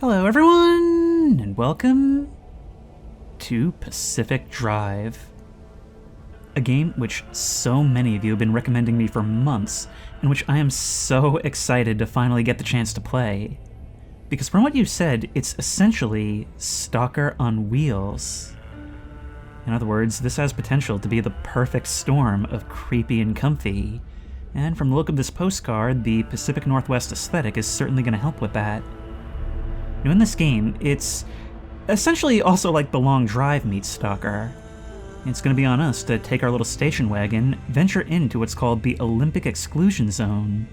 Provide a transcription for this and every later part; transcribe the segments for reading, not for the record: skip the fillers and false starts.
Hello everyone, and welcome to Pacific Drive, a game which so many of you have been recommending me for months, and which I am so excited to finally get the chance to play. Because from what you said, it's essentially Stalker on wheels. In other words, this has potential to be the perfect storm of creepy and comfy, and from the look of this postcard, the Pacific Northwest aesthetic is certainly going to help with that. Now in this game, it's essentially also like The Long Drive meets Stalker. It's going to be on us to take our little station wagon, venture into what's called the Olympic Exclusion Zone,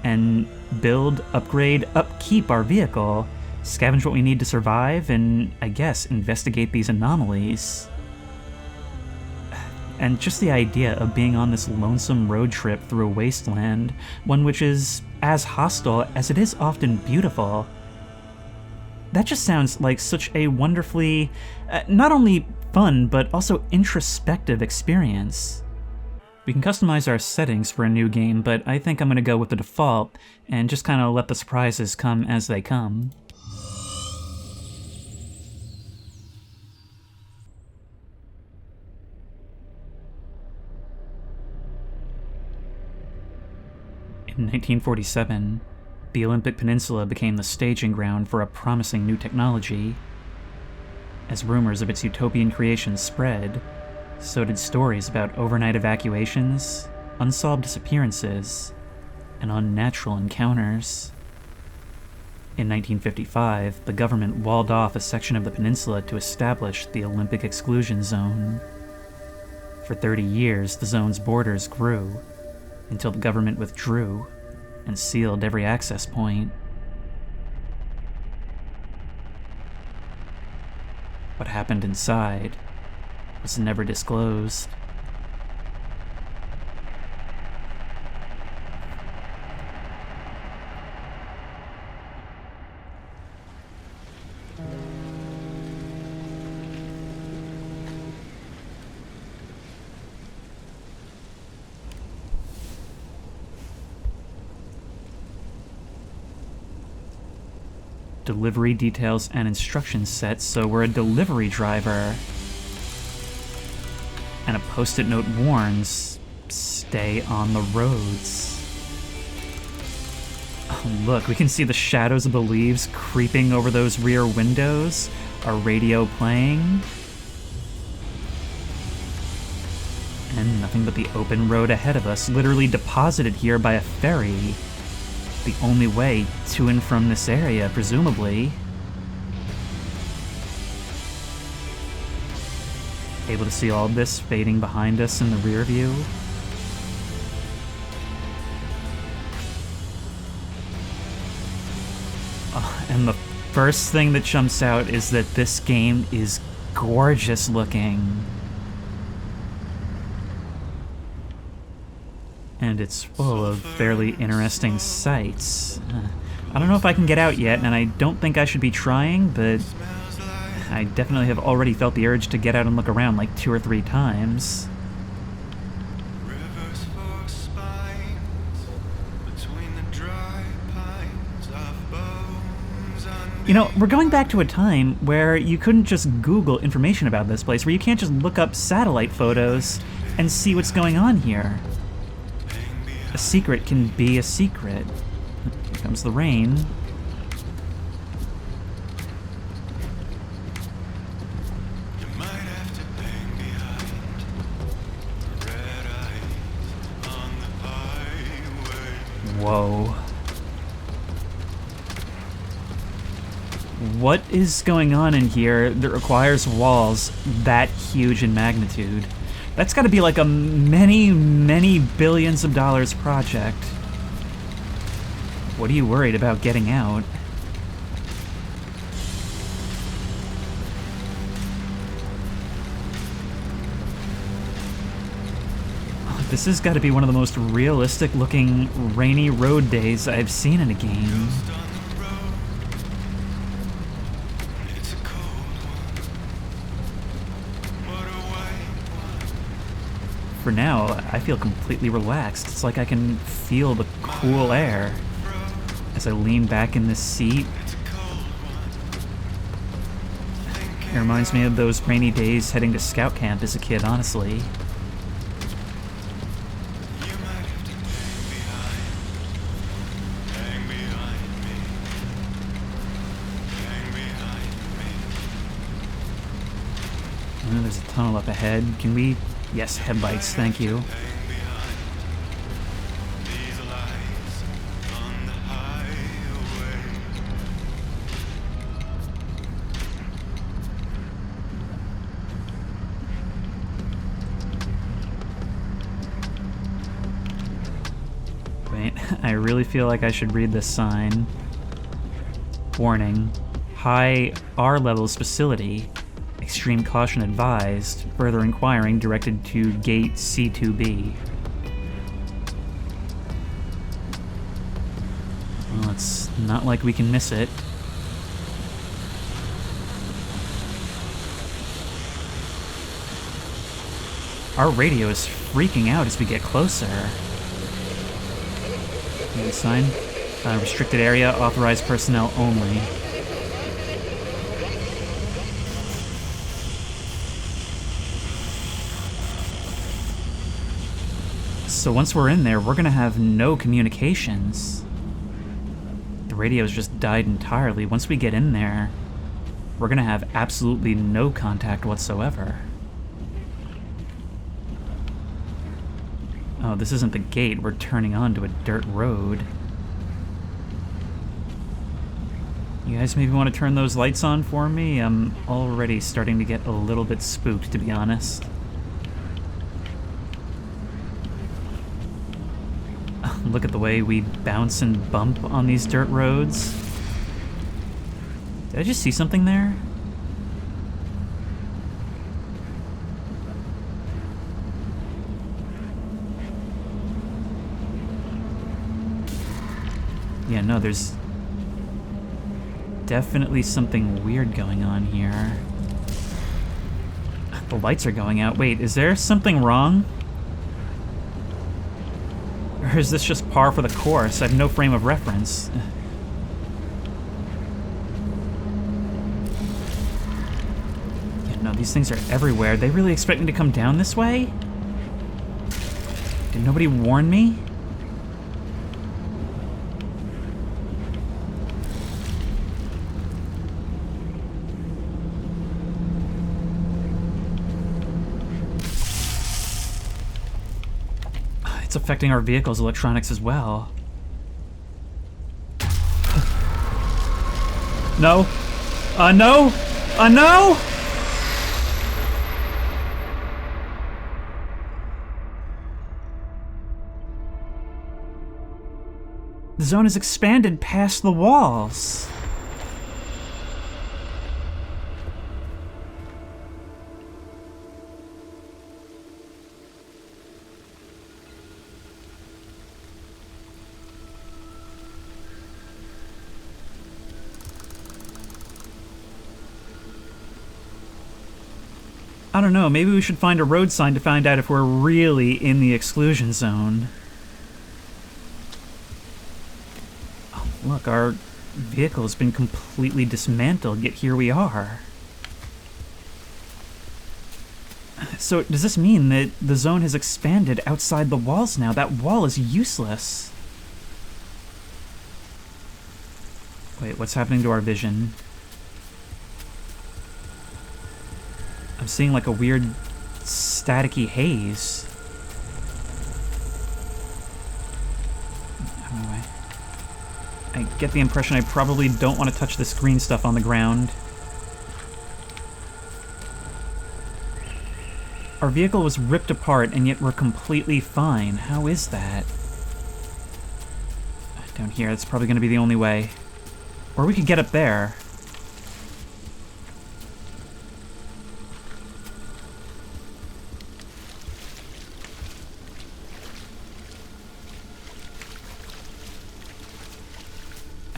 and build, upgrade, upkeep our vehicle, scavenge what we need to survive, and, I guess, investigate these anomalies. And just the idea of being on this lonesome road trip through a wasteland, one which is as hostile as it is often beautiful, that just sounds like such a wonderfully, not only fun, but also introspective experience. We can customize our settings for a new game, but I think I'm going to go with the default and just kind of let the surprises come as they come. In 1947, the Olympic Peninsula became the staging ground for a promising new technology. As rumors of its utopian creation spread, so did stories about overnight evacuations, unsolved disappearances, and unnatural encounters. In 1955, the government walled off a section of the peninsula to establish the Olympic Exclusion Zone. For 30 years, the zone's borders grew, until the government withdrew and sealed every access point. What happened inside was never disclosed. Delivery details and instructions set, so we're a delivery driver. And a post-it note warns, stay on the roads. Oh look, we can see the shadows of the leaves creeping over those rear windows, our radio playing. And nothing but the open road ahead of us, literally deposited here by a ferry. The only way to and from this area, presumably. Able to see all this fading behind us in the rear view. Oh, and the first thing that jumps out is that this game is gorgeous looking. And it's full of fairly interesting sights. I don't know if I can get out yet, and I don't think I should be trying, but I definitely have already felt the urge to get out and look around like 2 or 3 times. You know, we're going back to a time where you couldn't just Google information about this place, where you can't just look up satellite photos and see what's going on here. A secret can be a secret. Here comes the rain. Whoa. What is going on in here that requires walls that huge in magnitude? That's gotta be like a many, many billions of dollars project. What are you worried about getting out? Oh, this has gotta be one of the most realistic looking rainy road days I've seen in a game. For now, I feel completely relaxed. It's like I can feel the cool air as I lean back in this seat, It reminds me of those rainy days heading to scout camp as a kid, honestly. Oh, there's a tunnel up ahead. Can we... Yes, headlights, thank you. Wait, I really feel like I should read this sign. Warning. High R levels facility. Extreme caution advised. Further inquiring directed to gate C2B. Well, it's not like we can miss it. Our radio is freaking out as we get closer. The sign? Restricted area, authorized personnel only. So once we're in there, we're gonna have no communications. The radio's just died entirely. Once we get in there, we're gonna have absolutely no contact whatsoever. Oh, this isn't the gate. We're turning onto a dirt road. You guys maybe want to turn those lights on for me? I'm already starting to get a little bit spooked, to be honest. Look at the way we bounce and bump on these dirt roads. Did I just see something there? Yeah, no, there's definitely something weird going on here. The lights are going out. Wait, is there something wrong? Or is this just par for the course? I have no frame of reference. Yeah, no, these things are everywhere. They really expect me to come down this way? Did nobody warn me? It's affecting our vehicle's electronics as well. No. No! No! The zone has expanded past the walls. I don't know, maybe we should find a road sign to find out if we're really in the exclusion zone. Oh, look, our vehicle has been completely dismantled, yet here we are. So does this mean that the zone has expanded outside the walls now? That wall is useless. Wait, what's happening to our vision? I'm seeing like a weird staticky haze. Anyway, I get the impression I probably don't want to touch this green stuff on the ground. Our vehicle was ripped apart and yet we're completely fine. How is that? Down here, that's probably going to be the only way. Or we could get up there.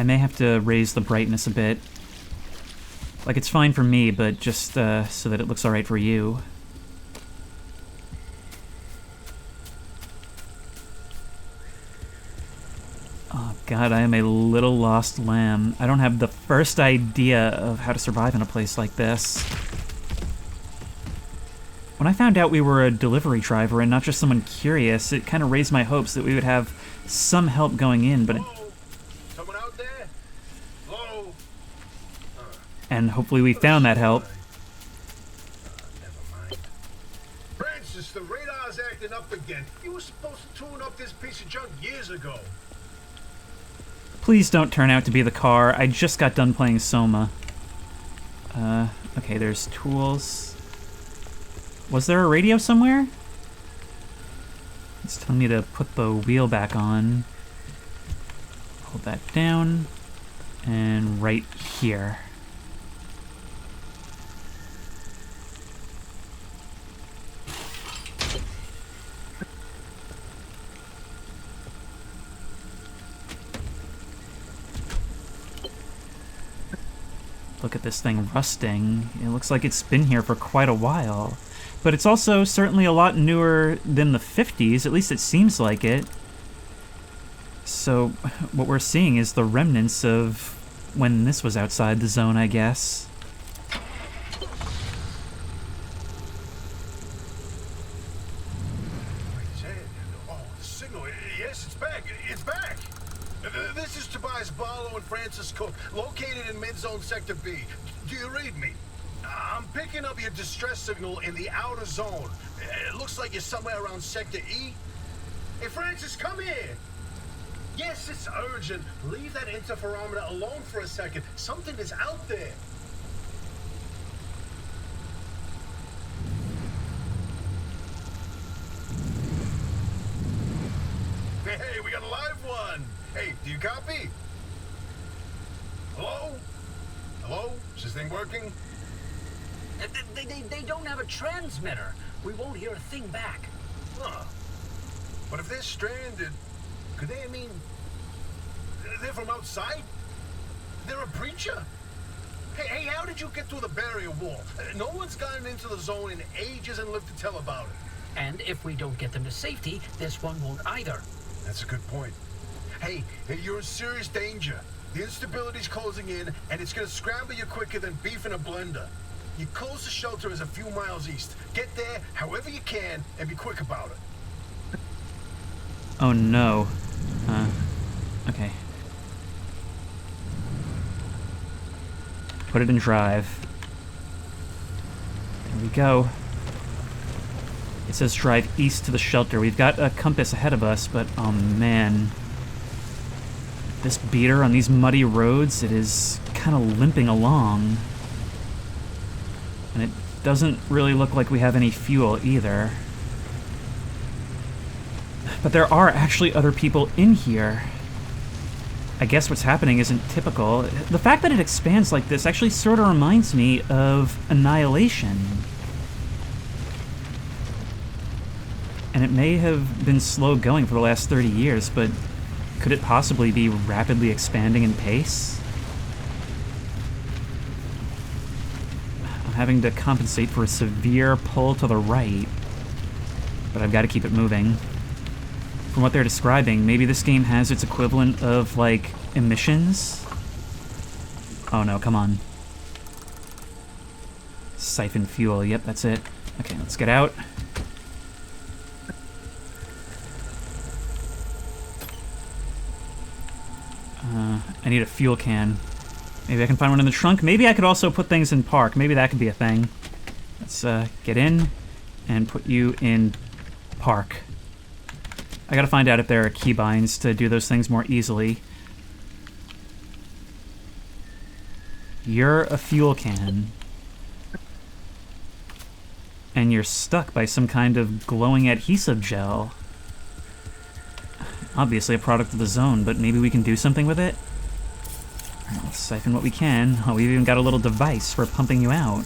I may have to raise the brightness a bit. Like, it's fine for me, but just so that it looks alright for you. Oh god, I am a little lost lamb. I don't have the first idea of how to survive in a place like this. When I found out we were a delivery driver and not just someone curious, it kind of raised my hopes that we would have some help going in, but Someone out there? Hello? And hopefully we found that help. Never mind. Francis, the radar's acting up again. You were supposed to tune up this piece of junk years ago. Please don't turn out to be the car. I just got done playing Soma. Okay, there's tools. Was there a radio somewhere? It's telling me to put the wheel back on. Hold that down. And right here. Look at this thing rusting. It looks like it's been here for quite a while. But it's also certainly a lot newer than the 50s, at least it seems like it. So what we're seeing is the remnants of when this was outside the zone, I guess. Oh, the signal. Yes, it's back. It's back. This is Tobias Barlow and Francis Cook, located in mid-zone Sector B. Do you read me? I'm picking up your distress signal in the outer zone. It looks like you're somewhere around Sector E. Hey, Francis, come here. Yes, it's urgent. Leave that interferometer alone for a second. Something is out there. Hey, we got a live one. Hey, do you copy? Hello? Hello? Is this thing working? They don't have a transmitter. We won't hear a thing back. Huh. But if they're stranded, could they, they're from outside? They're a breacher? Hey, how did you get through the barrier wall? No one's gotten into the zone in ages and lived to tell about it. And if we don't get them to safety, this one won't either. That's a good point. Hey, you're in serious danger. The instability's closing in, and it's gonna scramble you quicker than beef in a blender. Your closest shelter is a few miles east. Get there however you can, and be quick about it. Oh no. Okay. Put it in drive. There we go. It says drive east to the shelter. We've got a compass ahead of us, but oh man. This beater on these muddy roads, it is kind of limping along. And it doesn't really look like we have any fuel either. But there are actually other people in here. I guess what's happening isn't typical. The fact that it expands like this actually sort of reminds me of Annihilation. And it may have been slow going for the last 30 years, but could it possibly be rapidly expanding in pace? I'm having to compensate for a severe pull to the right, but I've got to keep it moving. From what they're describing, maybe this game has its equivalent of, like, emissions? Oh no, come on. Siphon fuel, yep, that's it. Okay, let's get out. I need a fuel can. Maybe I can find one in the trunk. Maybe I could also put things in park. Maybe that could be a thing. Let's get in and put you in park. I gotta find out if there are keybinds to do those things more easily. You're a fuel can. And you're stuck by some kind of glowing adhesive gel. Obviously a product of the zone, but maybe we can do something with it? Alright, let's siphon what we can. Oh, we've even got a little device for pumping you out.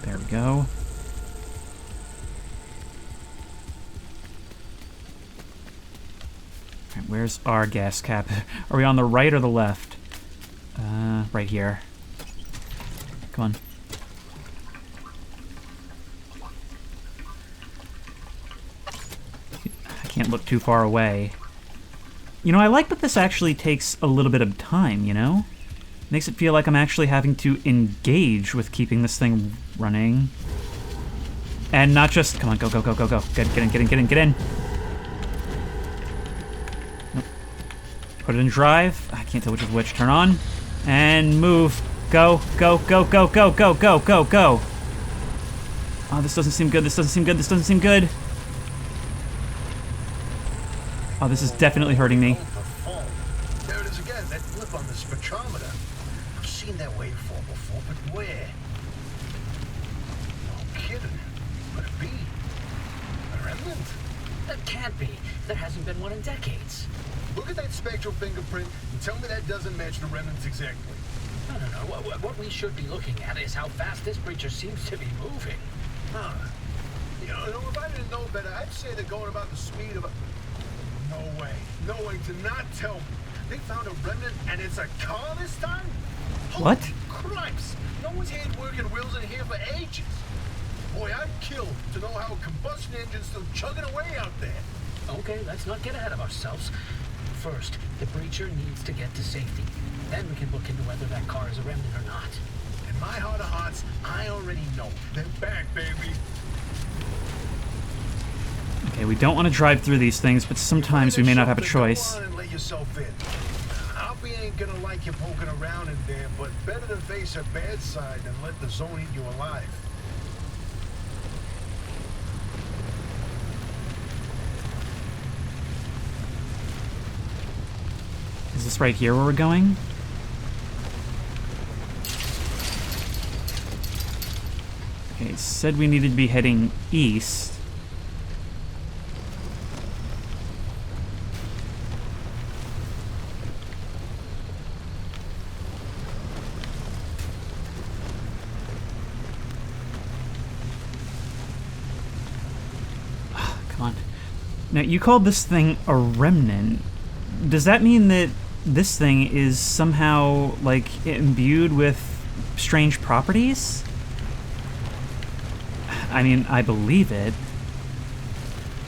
There we go. Alright, where's our gas cap? Are we on the right or the left? Right here. Come on. I can't look too far away. You know, I like that this actually takes a little bit of time, you know? Makes it feel like I'm actually having to engage with keeping this thing running. And not just... Come on, go, go, go, go, go. Get in, get in, get in, get in. Nope. Put it in drive. I can't tell which is which. Turn on. And move. Go, go, go, go, go, go, go, go, go. Oh, this doesn't seem good, this doesn't seem good, this doesn't seem good. Oh, this is definitely hurting me. There it is again, that blip on the spectrometer. I've seen that waveform before, but where? No kidding. Could it be? A remnant? That can't be. There hasn't been one in decades. Look at that spectral fingerprint and tell me that doesn't match the remnants exactly. No. What we should be looking at is how fast this creature seems to be moving. Huh. You know, if I didn't know better, I'd say they're going about the speed of a... No way. No way to not tell me. They found a remnant and it's a car this time? What? Holy cripes! No one's had working wheels in here for ages. Boy, I'd kill to know how a combustion engine's still chugging away out there. Okay, let's not get ahead of ourselves. First, the breacher needs to get to safety. Then we can look into whether that car is a remnant or not. In my heart of hearts, I already know. They're back, baby. Okay, we don't want to drive through these things, but sometimes we may not have a choice. Go on and let yourself in. Oppy ain't gonna like you poking around in there, but better to face her bad side than let the zone eat you alive. Is this right here where we're going? Okay, it said we needed to be heading east. Come on. Now, you called this thing a remnant. Does that mean that this thing is somehow, like, imbued with strange properties? I mean, I believe it.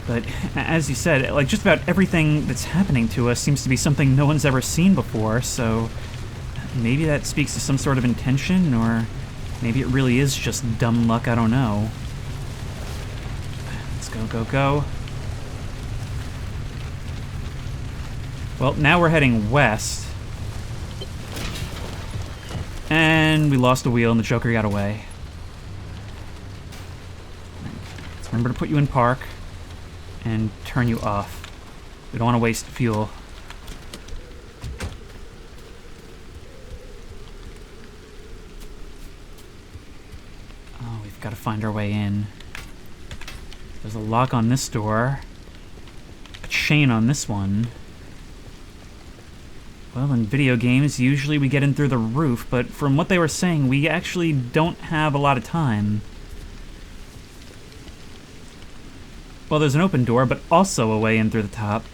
But, as you said, like, just about everything that's happening to us seems to be something no one's ever seen before, so maybe that speaks to some sort of intention, or maybe it really is just dumb luck, I don't know. Let's go, go, go. Well, now we're heading west. And we lost a wheel and the Joker got away. Let's remember to put you in park and turn you off. We don't want to waste fuel. Oh, we've got to find our way in. There's a lock on this door. A chain on this one. Well, in video games, usually we get in through the roof, but from what they were saying, we actually don't have a lot of time. Well, there's an open door, but also a way in through the top.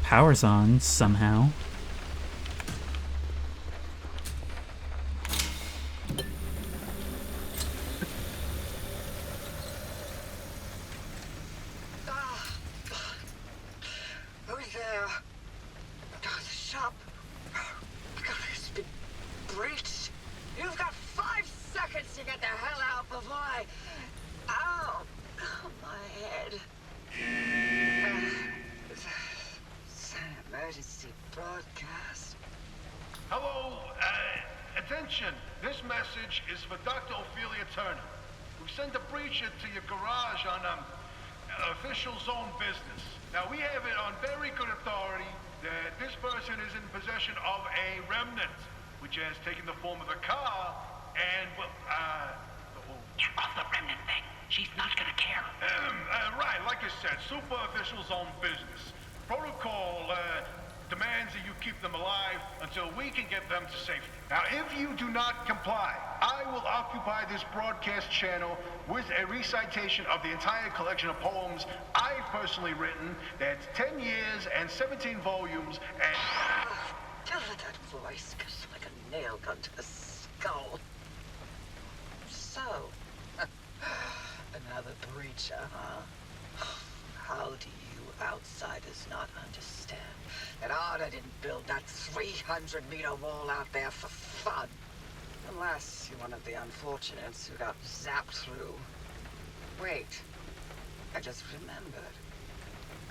Power's on, somehow. Who's there? The shop. God, it's been breached. You've got 5 seconds to get the hell out before I... Ow! Oh, my head. It's an emergency broadcast. Hello, attention. This message is for Dr. Ophelia Turner, who sent a breacher to your garage on official zone business. Now, we have it on very good authority that this person is in possession of a remnant, which has taken the form of a car, and, well, Get off the remnant thing. She's not gonna care. right, like I said, super official zone business. Protocol, demands that you keep them alive until we can get them to safety. Now, if you do not comply, I will occupy this broadcast channel with a recitation of the entire collection of poems I've personally written. That's 10 years and 17 volumes, and... That voice goes like a nail gun to the skull. So, another breacher, huh? How do you outsiders not understand that Arda didn't build that 300-meter wall out there for fun? Unless you're one of the unfortunates who got zapped through. Wait, I just remembered.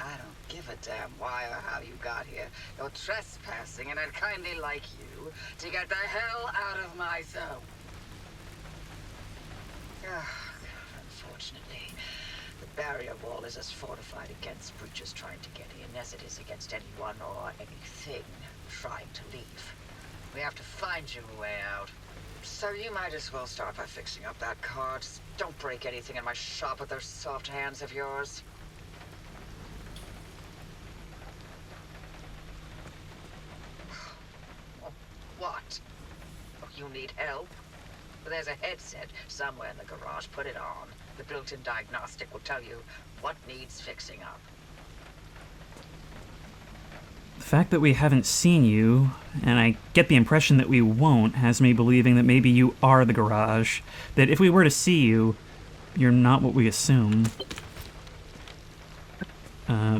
I don't give a damn why or how you got here. You're trespassing, and I'd kindly like you to get the hell out of my zone. Unfortunately, the barrier wall is as fortified against breaches trying to get in as it is against anyone or anything trying to leave. We have to find you a way out. So you might as well start by fixing up that car. Just don't break anything in my shop with those soft hands of yours. What? You need help? Well, there's a headset somewhere in the garage. Put it on. The built-in diagnostic will tell you what needs fixing up. The fact that we haven't seen you, and I get the impression that we won't, has me believing that maybe you are the garage. That if we were to see you, you're not what we assume.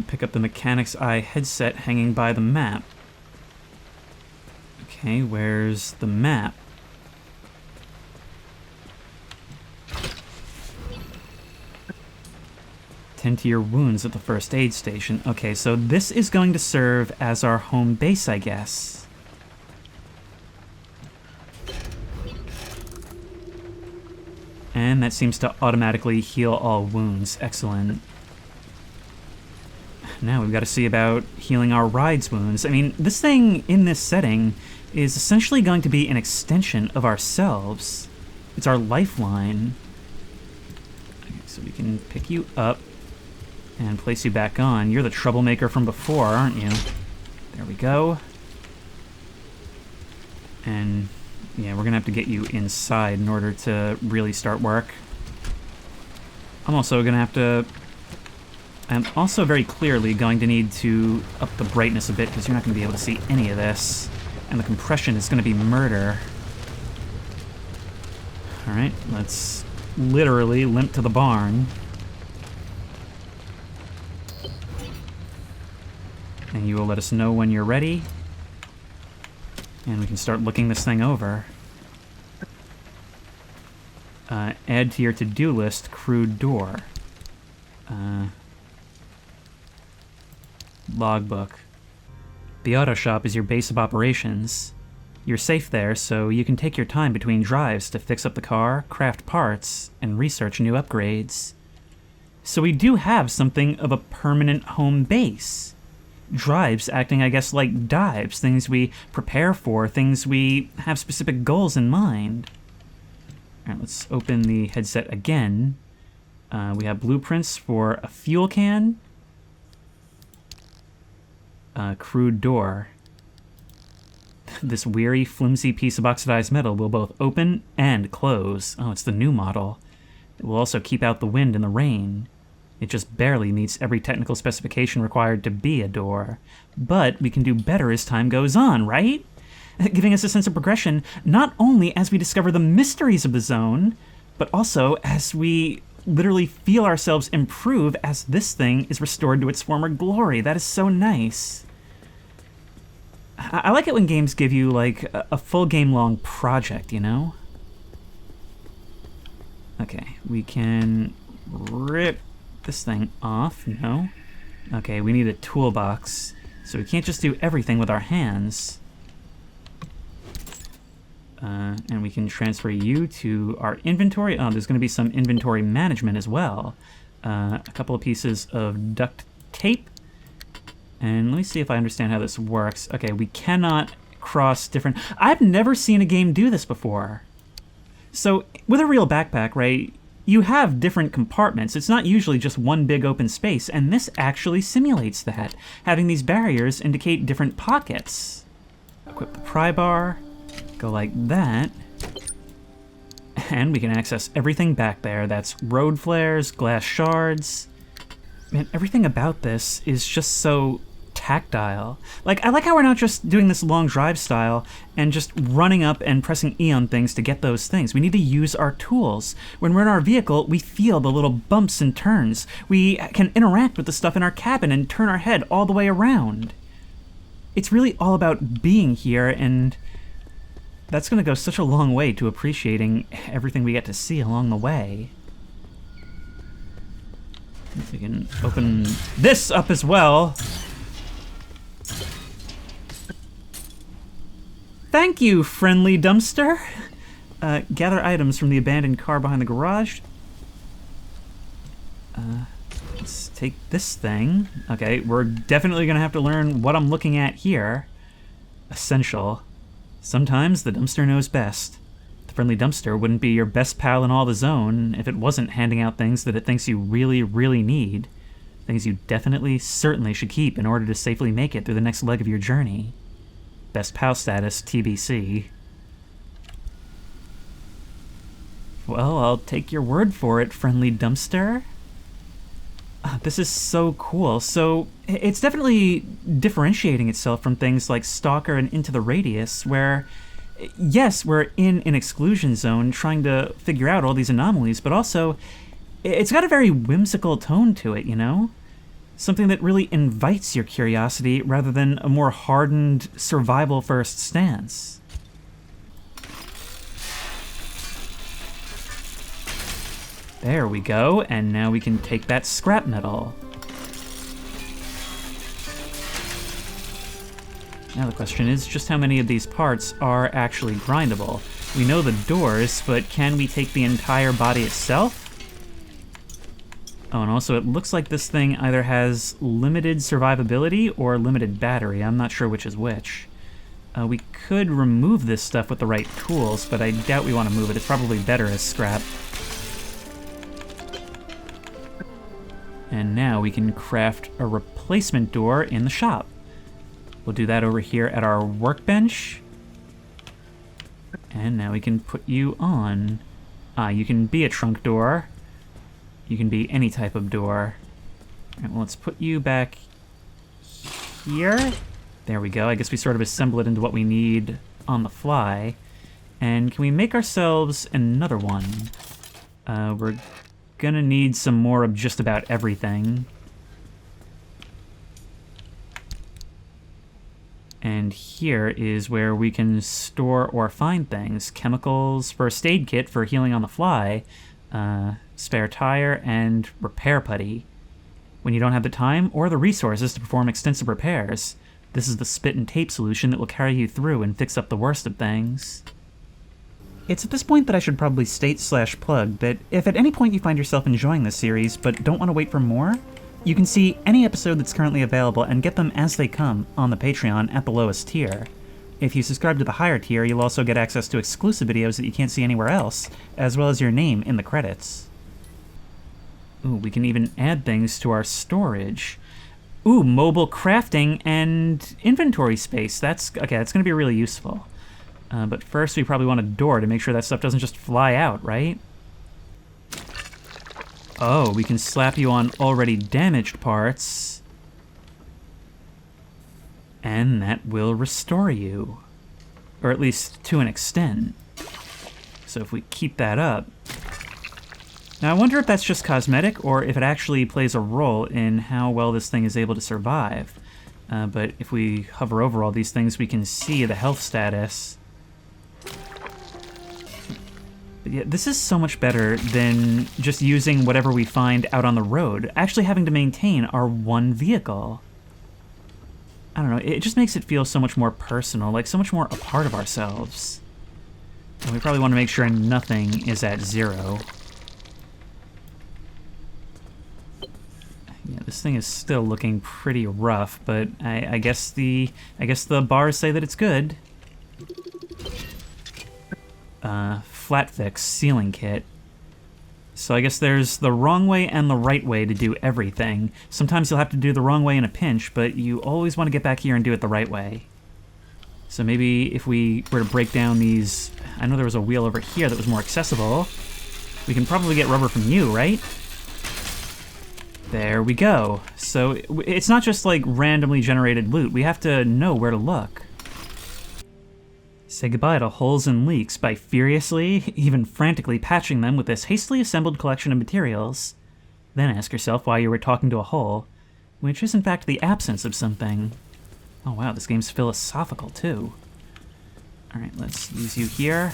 Pick up the Mechanic's Eye headset hanging by the map. Okay, where's the map? Tend to your wounds at the first aid station. Okay, so this is going to serve as our home base, I guess. And that seems to automatically heal all wounds. Excellent. Now we've got to see about healing our ride's wounds. I mean, this thing in this setting is essentially going to be an extension of ourselves. It's our lifeline. Okay, so we can pick you up and place you back on. You're the troublemaker from before, aren't you? There we go. And yeah, we're gonna have to get you inside in order to really start work. I'm also very clearly going to need to up the brightness a bit because you're not gonna be able to see any of this. And the compression is gonna be murder. All right, let's literally limp to the barn. And you will let us know when you're ready. And we can start looking this thing over. Add to your to-do list, crude door. Logbook. The auto shop is your base of operations. You're safe there, so you can take your time between drives to fix up the car, craft parts, and research new upgrades. So we do have something of a permanent home base. Drives acting, I guess, like dives, things we prepare for, things we have specific goals in mind. Alright, let's open the headset again. We have blueprints for a fuel can. Crude door. This weary, flimsy piece of oxidized metal will both open and close. Oh, it's the new model. It will also keep out the wind and the rain. It just barely meets every technical specification required to be a door. But we can do better as time goes on, right? Giving us a sense of progression, not only as we discover the mysteries of the zone, but also as we literally feel ourselves improve as this thing is restored to its former glory. That is so nice. I like it when games give you, like, a full game-long project, you know? Okay, we can rip this thing off. No. Okay, we need a toolbox, so we can't just do everything with our hands. And we can transfer you to our inventory. Oh, there's going to be some inventory management as well. A couple of pieces of duct tape. And let me see if I understand how this works. Okay, we cannot cross different... I've never seen a game do this before. So, with a real backpack, right, you have different compartments. It's not usually just one big open space, and this actually simulates that. Having these barriers indicate different pockets. Equip the pry bar, go like that, and we can access everything back there. That's road flares, glass shards. Man, everything about this is just so tactile. Like, I like how we're not just doing this long drive style and just running up and pressing E on things to get those things. We need to use our tools. When we're in our vehicle, we feel the little bumps and turns. We can interact with the stuff in our cabin and turn our head all the way around. It's really all about being here, and that's going to go such a long way to appreciating everything we get to see along the way. We can open this up as well. Thank you, friendly dumpster. Gather items from the abandoned car behind the garage. Let's take this thing. Okay, we're definitely gonna have to learn what I'm looking at here. Essential. Sometimes the dumpster knows best. The friendly dumpster wouldn't be your best pal in all the zone if it wasn't handing out things that it thinks you really, really need. Things you definitely, certainly should keep in order to safely make it through the next leg of your journey. Best pal status, TBC. Well, I'll take your word for it, friendly dumpster. This is so cool. So, it's definitely differentiating itself from things like Stalker and Into the Radius, where, yes, we're in an exclusion zone trying to figure out all these anomalies, but also, it's got a very whimsical tone to it, you know? Something that really invites your curiosity rather than a more hardened survival-first stance. There we go, and now we can take that scrap metal. Now the question is just how many of these parts are actually grindable. We know the doors, but can we take the entire body itself? Oh, and also it looks like this thing either has limited survivability or limited battery. I'm not sure which is which. We could remove this stuff with the right tools, but I doubt we want to move it. It's probably better as scrap. And now we can craft a replacement door in the shop. We'll do that over here at our workbench. And now we can put you on. You can be a trunk door. You can be any type of door. All right, well, let's put you back here. There we go. I guess we sort of assemble it into what we need on the fly. And can we make ourselves another one? We're gonna need some more of just about everything. And here is where we can store or find things. Chemicals, first aid kit for healing on the fly, spare tire, and repair putty. When you don't have the time or the resources to perform extensive repairs, this is the spit and tape solution that will carry you through and fix up the worst of things. It's at this point that I should probably state/plug that if at any point you find yourself enjoying this series but don't want to wait for more, you can see any episode that's currently available and get them as they come on the Patreon at the lowest tier. If you subscribe to the higher tier, you'll also get access to exclusive videos that you can't see anywhere else, as well as your name in the credits. Ooh, we can even add things to our storage. Ooh, mobile crafting and inventory space. That's going to be really useful. But first we probably want a door to make sure that stuff doesn't just fly out, right? Oh, we can slap you on already damaged parts. And that will restore you. Or at least to an extent. So if we keep that up... Now I wonder if that's just cosmetic, or if it actually plays a role in how well this thing is able to survive. But if we hover over all these things, we can see the health status. But yeah, this is so much better than just using whatever we find out on the road, actually having to maintain our one vehicle. I don't know, it just makes it feel so much more personal, like so much more a part of ourselves. And we probably want to make sure nothing is at 0. Yeah, this thing is still looking pretty rough, but I guess the bars say that it's good. Flat fix sealing kit. So I guess there's the wrong way and the right way to do everything. Sometimes you'll have to do the wrong way in a pinch, but you always want to get back here and do it the right way. So maybe if we were to break down these... I know there was a wheel over here that was more accessible. We can probably get rubber from you, right? There we go. So it's not just like randomly generated loot. We have to know where to look. Say goodbye to holes and leaks by furiously, even frantically patching them with this hastily assembled collection of materials. Then ask yourself why you were talking to a hole, which is in fact the absence of something. Oh wow, this game's philosophical too. Alright, let's use you here.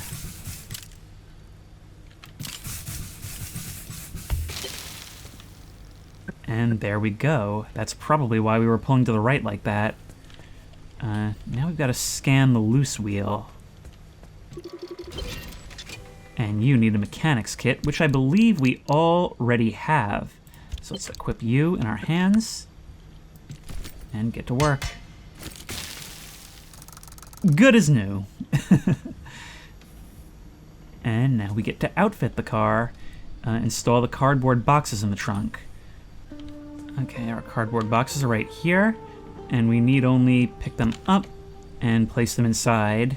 And there we go. That's probably why we were pulling to the right like that. Now we've got to scan the loose wheel. And you need a mechanics kit, which I believe we already have. So let's equip you in our hands and get to work. Good as new. And now we get to outfit the car, install the cardboard boxes in the trunk. Okay, our cardboard boxes are right here, and we need only pick them up and place them inside.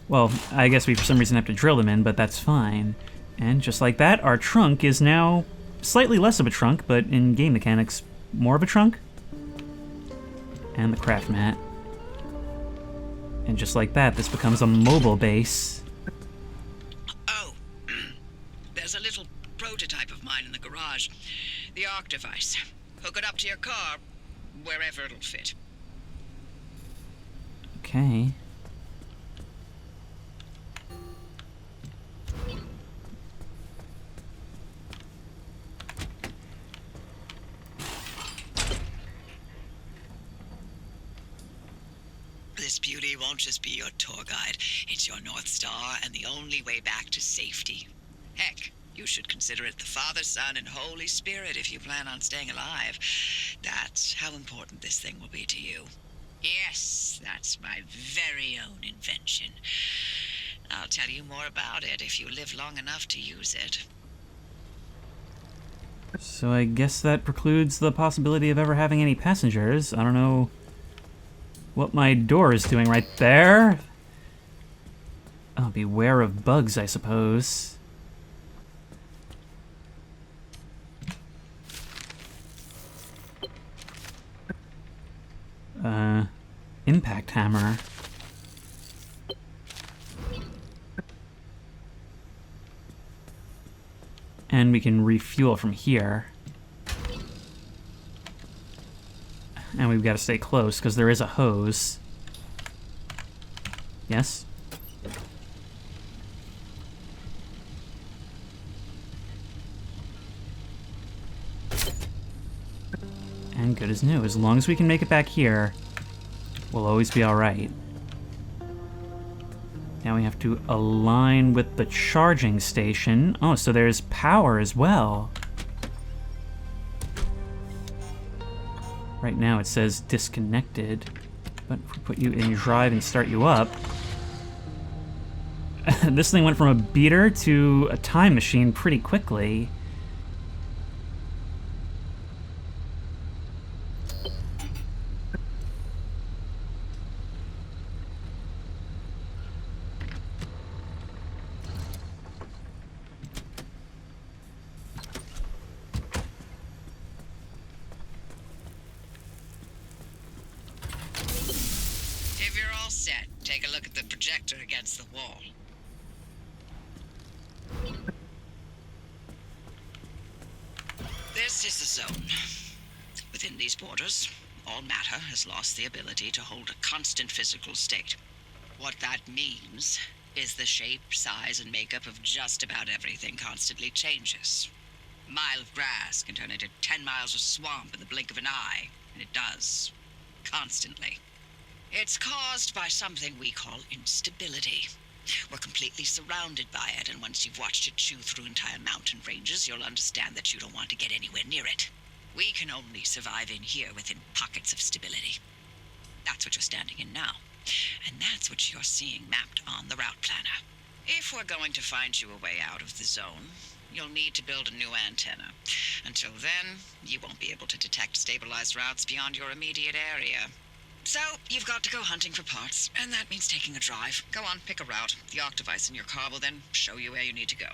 Well, I guess we for some reason have to drill them in, but that's fine. And just like that, our trunk is now slightly less of a trunk, but in game mechanics, more of a trunk. And the craft mat. And just like that, this becomes a mobile base. Oh, there's a little prototype of mine in the garage. The arc device. Hook it up to your car, wherever it'll fit. Okay. This beauty won't just be your tour guide. It's your North Star and the only way back to safety. Heck, you should consider it the Father, Son, and Holy Spirit if you plan on staying alive. That's how important this thing will be to you. Yes, that's my very own invention. I'll tell you more about it if you live long enough to use it. So I guess that precludes the possibility of ever having any passengers. I don't know what my door is doing right there. Oh, beware of bugs, I suppose. Impact hammer. And we can refuel from here. And we've got to stay close because there is a hose. Yes? And good as new. As long as we can make it back here, we'll always be alright. Now we have to align with the charging station. Oh, so there's power as well. Right now it says disconnected, but if we put you in drive and start you up, this thing went from a beater to a time machine pretty quickly. If you're all set, take a look at the projector against the wall. This is the zone. Within these borders, all matter has lost the ability to hold a constant physical state. What that means is the shape, size, and makeup of just about everything constantly changes. A mile of grass can turn into 10 miles of swamp in the blink of an eye, and it does. Constantly. It's caused by something we call instability. We're completely surrounded by it, and once you've watched it chew through entire mountain ranges, you'll understand that you don't want to get anywhere near it. We can only survive in here within pockets of stability. That's what you're standing in now. And that's what you're seeing mapped on the route planner. If we're going to find you a way out of the zone, you'll need to build a new antenna. Until then, you won't be able to detect stabilized routes beyond your immediate area. So, you've got to go hunting for parts, and that means taking a drive. Go on, pick a route. The arc device in your car will then show you where you need to go.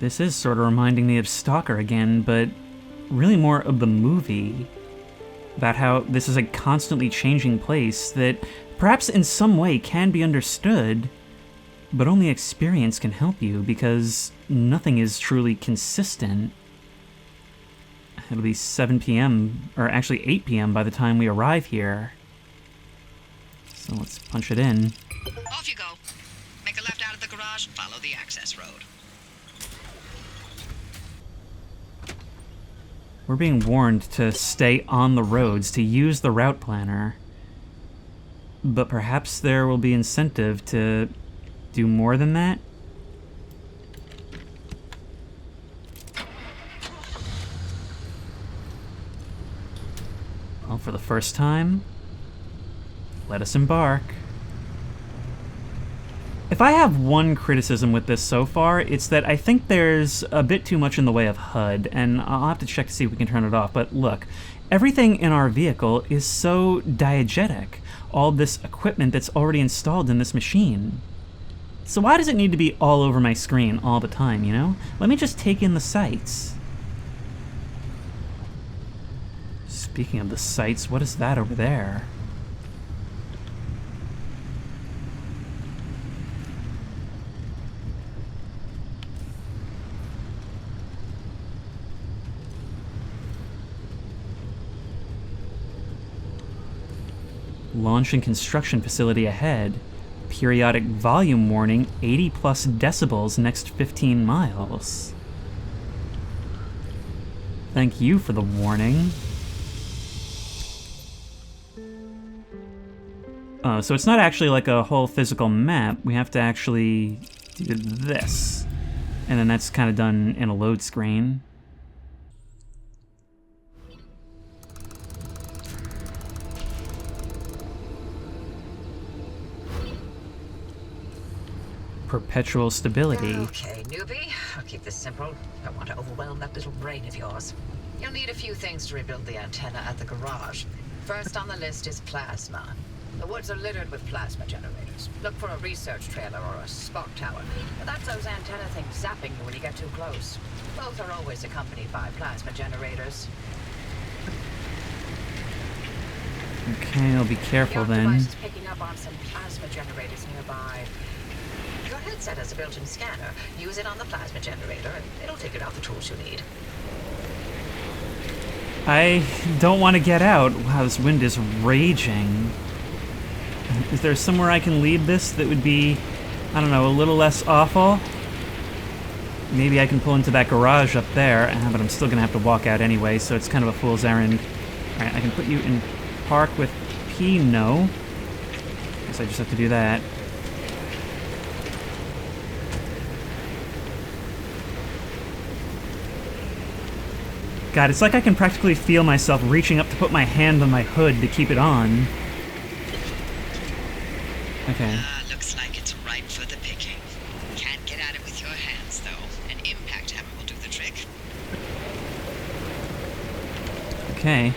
This is sort of reminding me of Stalker again, but really more of the movie. About how this is a constantly changing place that perhaps in some way can be understood, but only experience can help you because nothing is truly consistent. It'll be 7 p.m., or actually 8 p.m. by the time we arrive here. So let's punch it in. Off you go. Make a left out of the garage and follow the access road. We're being warned to stay on the roads, to use the route planner. But perhaps there will be incentive to do more than that? Well, for the first time, let us embark. If I have one criticism with this so far, it's that I think there's a bit too much in the way of HUD, and I'll have to check to see if we can turn it off. But look, everything in our vehicle is so diegetic. All this equipment that's already installed in this machine. So why does it need to be all over my screen all the time, you know? Let me just take in the sights. Speaking of the sights, what is that over there? Launch and construction facility ahead. Periodic volume warning, 80 plus decibels next 15 miles. Thank you for the warning. So it's not actually like a whole physical map. We have to actually do this. And then that's kind of done in a load screen. Perpetual stability. Okay, newbie. I'll keep this simple. Don't want to overwhelm that little brain of yours. You'll need a few things to rebuild the antenna at the garage. First on the list is plasma. The woods are littered with plasma generators. Look for a research trailer or a spot tower. But that's those antenna things zapping you when you get too close. Both are always accompanied by plasma generators. Okay, I'll be careful Your then. device is picking up on some plasma generators nearby. Your headset has a built-in scanner. Use it on the plasma generator, and it'll figure out the tools you need. I don't want to get out. Wow, this wind is raging. Is there somewhere I can leave this that would be, I don't know, a little less awful? Maybe I can pull into that garage up there, but I'm still going to have to walk out anyway, so it's kind of a fool's errand. Alright, I can put you in park with P, no. Guess I just have to do that. God, it's like I can practically feel myself reaching up to put my hand on my hood to keep it on. Okay. Looks like it's ripe for the picking. Can't get at it with your hands, though. An impact hammer will do the trick. Okay.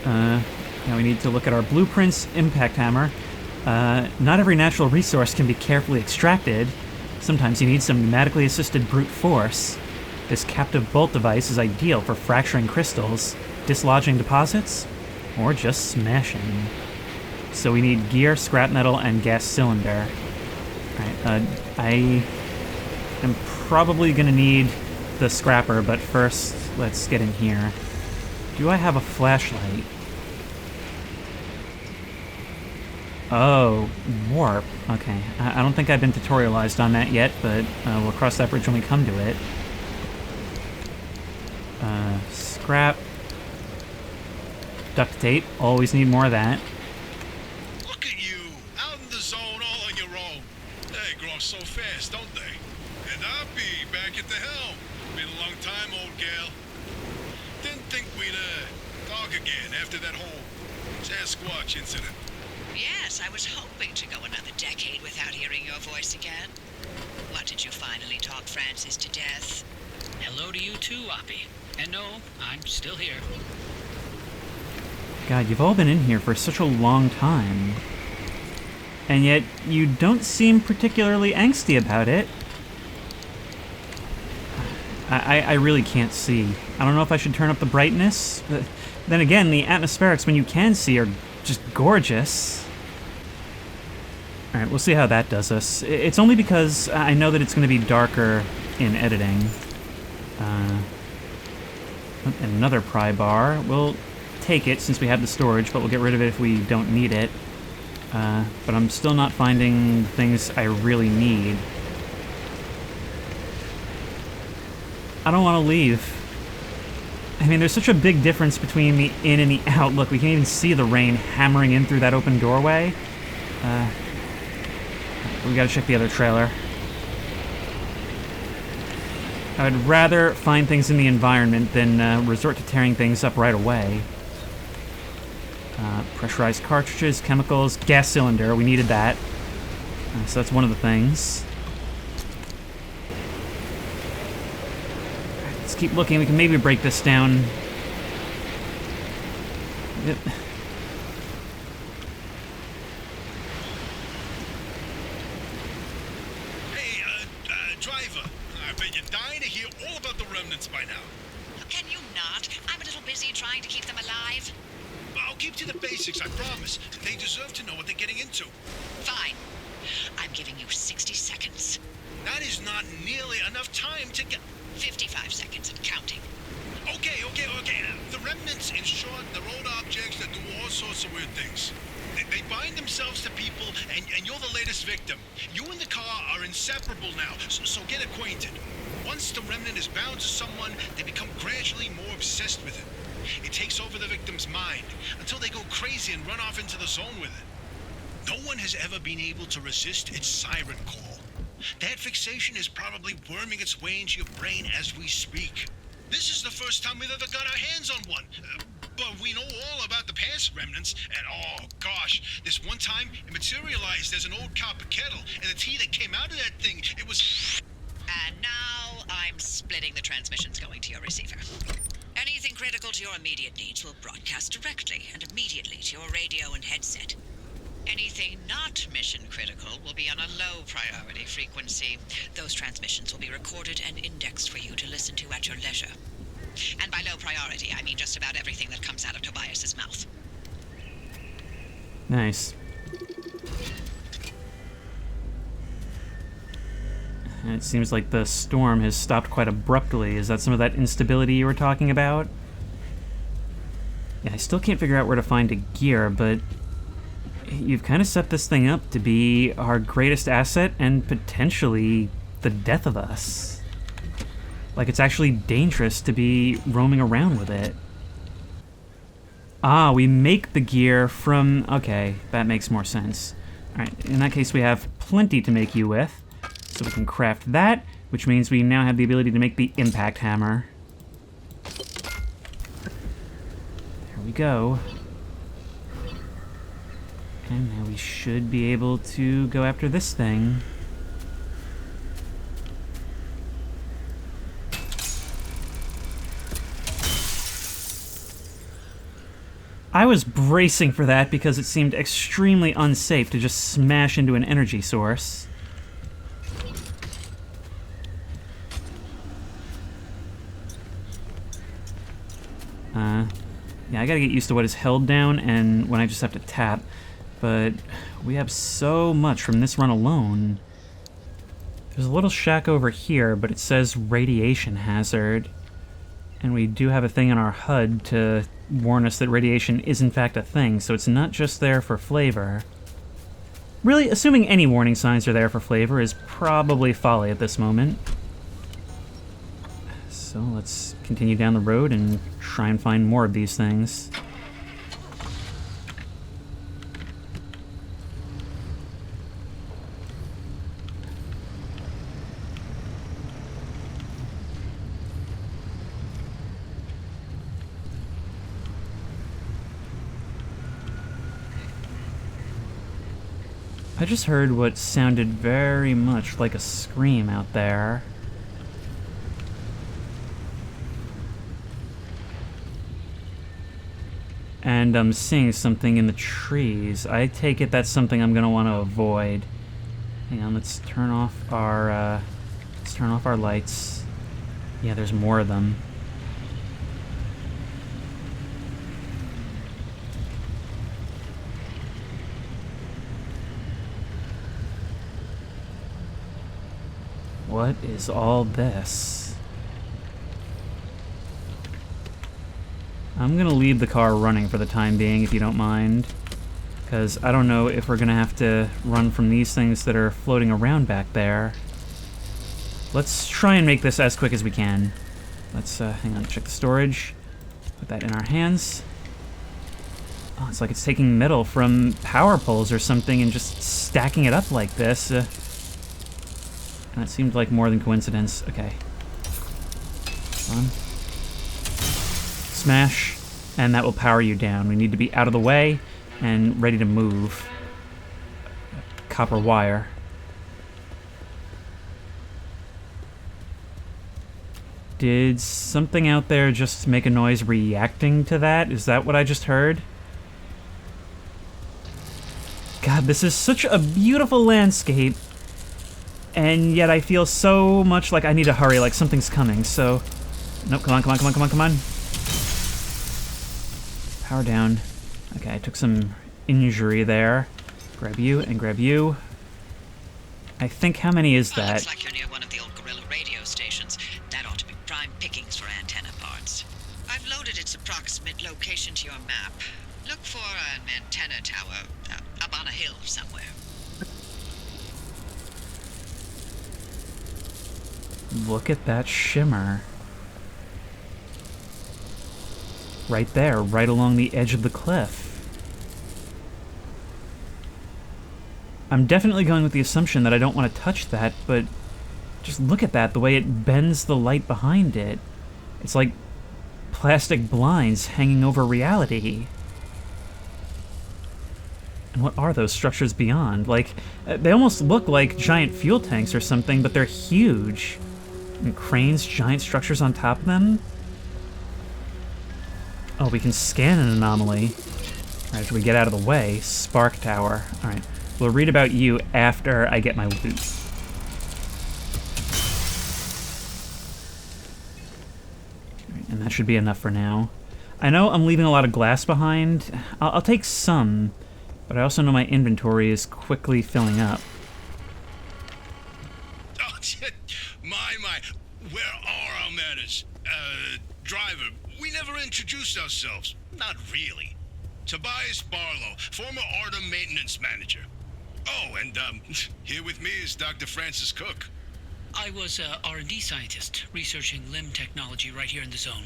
Now we need to look at our blueprints. Impact hammer. Not every natural resource can be carefully extracted. Sometimes you need some pneumatically assisted brute force. This captive bolt device is ideal for fracturing crystals, dislodging deposits, or just smashing. So we need gear, scrap metal, and gas cylinder. Alright, I am probably gonna need the scrapper, but first, let's get in here. Do I have a flashlight? Oh, warp. Okay, I don't think I've been tutorialized on that yet, but we'll cross that bridge when we come to it. Scrap. Duct tape. Always need more of that. Look at you, out in the zone all on your own. They grow so fast, don't they? And Oppy back at the helm. Been a long time, old gal. Didn't think we'd talk again after that whole Sasquatch incident. Yes, I was hoping to go another decade without hearing your voice again. What, did you finally talk Francis to death? Hello to you too, Oppy. And no, I'm still here. God, you've all been in here for such a long time. And yet, you don't seem particularly angsty about it. I really can't see. I don't know if I should turn up the brightness. But then again, the atmospherics when you can see are just gorgeous. Alright, we'll see how that does us. It's only because I know that it's going to be darker in editing. Another pry bar. We'll take it since we have the storage, but we'll get rid of it if we don't need it. But I'm still not finding things I really need. I don't want to leave. I mean, there's such a big difference between the in and the out. Look, we can even see the rain hammering in through that open doorway. We gotta check the other trailer. I would rather find things in the environment than resort to tearing things up right away. Pressurized cartridges, chemicals, gas cylinder. We needed that. So that's one of the things. Let's keep looking. We can maybe break this down. Hey, driver. I bet you're dying to hear all about the remnants by now. Can you not? I'm a little busy trying to keep them alive. I'll keep to the basics, I promise. They deserve to know what they're getting into. Fine. I'm giving you 60 seconds. That is not nearly enough time to get... 55 seconds and counting. Okay. The remnants, in short, they're old objects that do all sorts of weird things. They bind themselves to people, and you're the latest victim. You and the car are inseparable now, so get acquainted. Once the remnant is bound to someone, they become gradually more obsessed with it. It takes over the victim's mind, until they go crazy and run off into the zone with it. No one has ever been able to resist its siren call. That fixation is probably worming its way into your brain as we speak. This is the first time we've ever got our hands on one. But we know all about the past remnants, and oh gosh, this one time it materialized as an old copper kettle, and the tea that came out of that thing, it was... And now I'm splitting the transmissions going to your receiver. Anything critical to your immediate needs will broadcast directly and immediately to your radio and headset. Anything not mission critical will be on a low priority frequency. Those transmissions will be recorded and indexed for you to listen to at your leisure. And by low priority, I mean just about everything that comes out of Tobias's mouth. Nice. And it seems like the storm has stopped quite abruptly. Is that some of that instability you were talking about? Yeah, I still can't figure out where to find a gear, but you've kind of set this thing up to be our greatest asset and potentially the death of us. Like, it's actually dangerous to be roaming around with it. Ah, we make the gear from... Okay, that makes more sense. Alright, in that case we have plenty to make you with. So we can craft that, which means we now have the ability to make the impact hammer. There we go. And now we should be able to go after this thing. I was bracing for that because it seemed extremely unsafe to just smash into an energy source. Yeah, I gotta get used to what is held down and when I just have to tap. But we have so much from this run alone. There's a little shack over here, but it says radiation hazard. And we do have a thing on our HUD to warn us that radiation is in fact a thing, so it's not just there for flavor. Really, assuming any warning signs are there for flavor is probably folly at this moment. So let's continue down the road and try and find more of these things. I just heard what sounded very much like a scream out there. And I'm seeing something in the trees. I take it that's something I'm gonna want to avoid. Hang on, let's turn off our lights. Yeah, there's more of them. What is all this? I'm gonna leave the car running for the time being, if you don't mind. Because I don't know if we're gonna have to run from these things that are floating around back there. Let's try and make this as quick as we can. Let's, hang on, check the storage. Put that in our hands. Oh, it's like it's taking metal from power poles or something and just stacking it up like this. And that seemed like more than coincidence. Okay. Come on. Smash, and that will power you down. We need to be out of the way and ready to move. Copper wire. Did something out there just make a noise reacting to that? Is that what I just heard? God, this is such a beautiful landscape. And yet I feel so much like I need to hurry, like something's coming, so... Nope, come on, come on, come on, come on, come on. Power down. Okay, I took some injury there. Grab you and grab you. I think, how many is that? Looks like you're near one of the old guerrilla radio stations. That ought to be prime pickings for antenna parts. I've loaded its approximate location to your map. Look for an antenna tower up on a hill somewhere. Look at that shimmer. Right there, right along the edge of the cliff. I'm definitely going with the assumption that I don't want to touch that, but just look at that, the way it bends the light behind it. It's like plastic blinds hanging over reality. And what are those structures beyond? Like, they almost look like giant fuel tanks or something, but they're huge. And cranes, giant structures on top of them. Oh, we can scan an anomaly. Alright, should we get out of the way? Spark tower. Alright, we'll read about you after I get my loot. Alright, and that should be enough for now. I know I'm leaving a lot of glass behind. I'll take some, but I also know my inventory is quickly filling up. My, where are our manners? Driver, we never introduced ourselves. Not really. Tobias Barlow, former Artem maintenance manager. Oh, and, here with me is Dr. Francis Cook. I was a R&D scientist researching limb technology right here in the zone.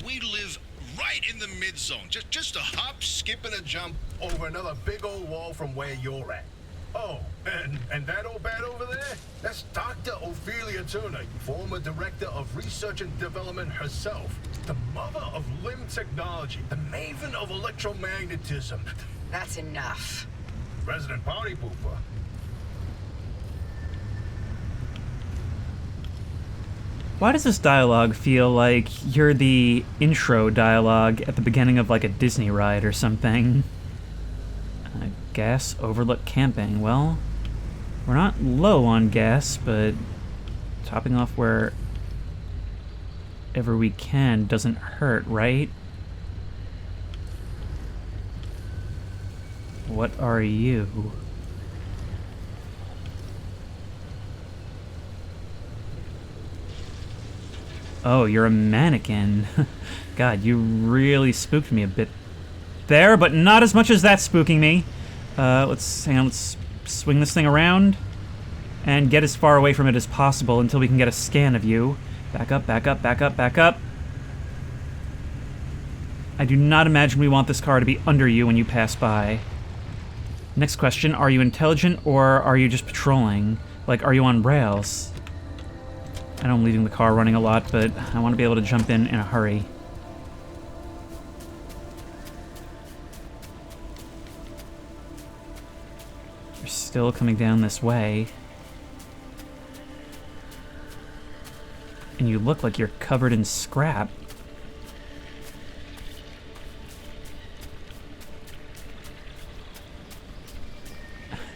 We live right in the mid-zone. Just a hop, skip, and a jump over another big old wall from where you're at. Oh, and that old bat over there? That's Dr. Ophelia Turner, former director of research and development herself. The mother of limb technology, the maven of electromagnetism. That's enough. Resident party pooper. Why does this dialogue feel like you're the intro dialogue at the beginning of like a Disney ride or something? Gas overlook camping. Well, we're not low on gas, but topping off wherever we can doesn't hurt, right? What are you? Oh, you're a mannequin. God, you really spooked me a bit there, but not as much as that's spooking me. Let's swing this thing around and get as far away from it as possible until we can get a scan of you. Back up, back up, back up, back up. I do not imagine we want this car to be under you when you pass by. Next question, are you intelligent or are you just patrolling? Like, are you on rails? I know I'm leaving the car running a lot, but I want to be able to jump in a hurry. You're still coming down this way. And you look like you're covered in scrap.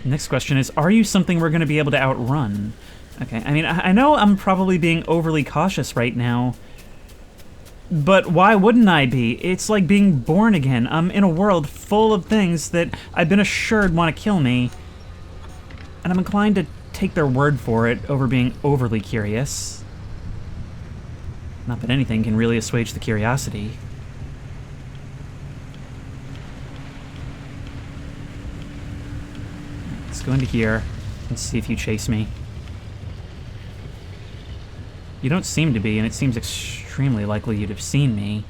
Next question is, are you something we're going to be able to outrun? Okay, I mean, I know I'm probably being overly cautious right now, but why wouldn't I be? It's like being born again. I'm in a world full of things that I've been assured want to kill me, and I'm inclined to take their word for it over being overly curious. Not that anything can really assuage the curiosity. Let's go into here and see if you chase me. You don't seem to be, and it seems extremely likely you'd have seen me.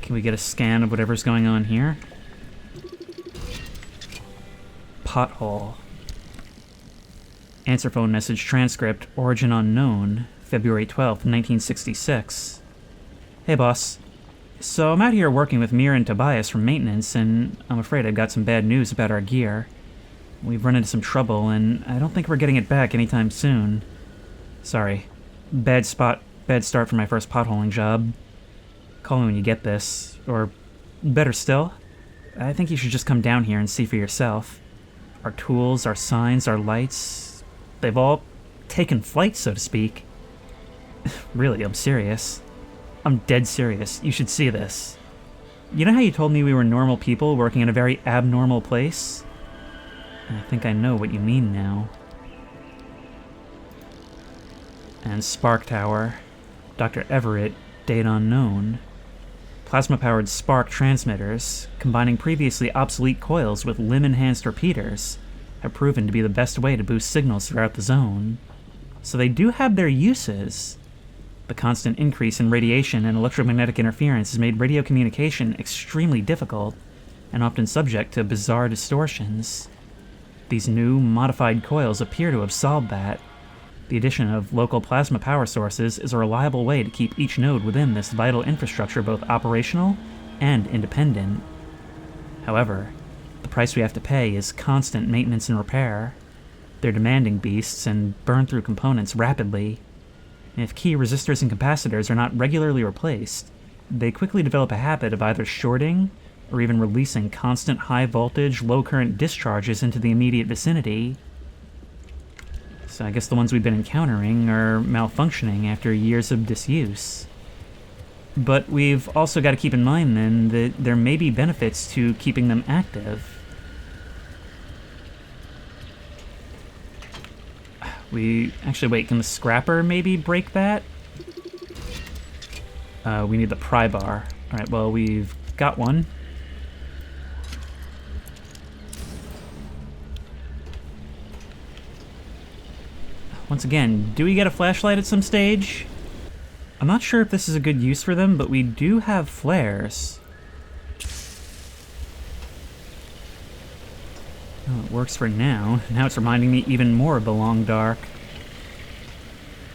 Can we get a scan of whatever's going on here? Pothole. Answer phone message transcript, origin unknown, February 12th, 1966. Hey, boss. So I'm out here working with Mira and Tobias from maintenance, and I'm afraid I've got some bad news about our gear. We've run into some trouble, and I don't think we're getting it back anytime soon. Sorry. Bad start for my first potholing job. Call me when you get this. Or, better still, I think you should just come down here and see for yourself. Our tools, our signs, our lights, they've all taken flight, so to speak. Really, I'm serious. I'm dead serious. You should see this. You know how you told me we were normal people working in a very abnormal place? I think I know what you mean now. And Spark Tower. Dr. Everett, date unknown. Plasma-powered spark transmitters, combining previously obsolete coils with limb-enhanced repeaters, have proven to be the best way to boost signals throughout the zone. So they do have their uses. The constant increase in radiation and electromagnetic interference has made radio communication extremely difficult, and often subject to bizarre distortions. These new, modified coils appear to have solved that. The addition of local plasma power sources is a reliable way to keep each node within this vital infrastructure both operational and independent. However, the price we have to pay is constant maintenance and repair. They're demanding beasts and burn through components rapidly. If key resistors and capacitors are not regularly replaced, they quickly develop a habit of either shorting or even releasing constant high-voltage, low-current discharges into the immediate vicinity. So I guess the ones we've been encountering are malfunctioning after years of disuse. But we've also got to keep in mind, then, that there may be benefits to keeping them active. Actually, wait, can the scrapper maybe break that? We need the pry bar. Alright, well, we've got one. Once again, do we get a flashlight at some stage? I'm not sure if this is a good use for them, but we do have flares. Oh, it works for now. Now it's reminding me even more of the Long Dark.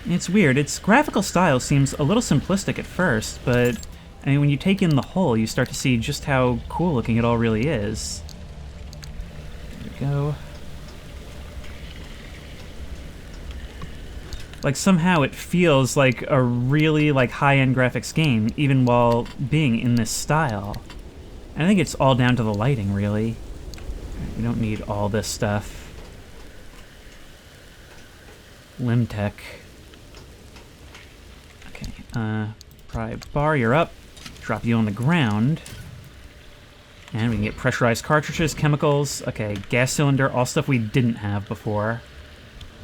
It's weird. Its graphical style seems a little simplistic at first, but I mean, when you take in the whole, you start to see just how cool looking it all really is. There we go. Like, somehow it feels like a really, like, high-end graphics game, even while being in this style. And I think it's all down to the lighting, really. We don't need all this stuff. Limb tech. Okay, pry bar, you're up. Drop you on the ground. And we can get pressurized cartridges, chemicals. Okay, gas cylinder, all stuff we didn't have before.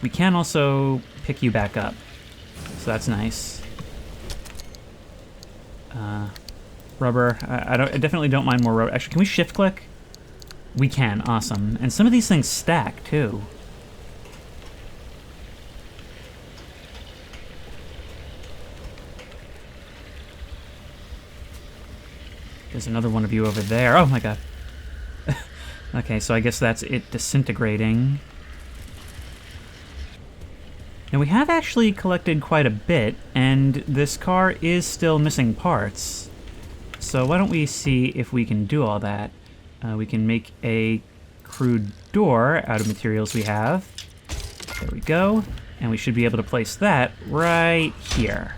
We can also pick you back up, so that's nice. Rubber. I definitely don't mind more rubber. Actually, can we shift click? We can. Awesome. And some of these things stack too. There's another one of you over there. Oh my god. Okay, so I guess that's it disintegrating. Now, we have actually collected quite a bit, and this car is still missing parts. So why don't we see if we can do all that? We can make a crude door out of materials we have. There we go. And we should be able to place that right here.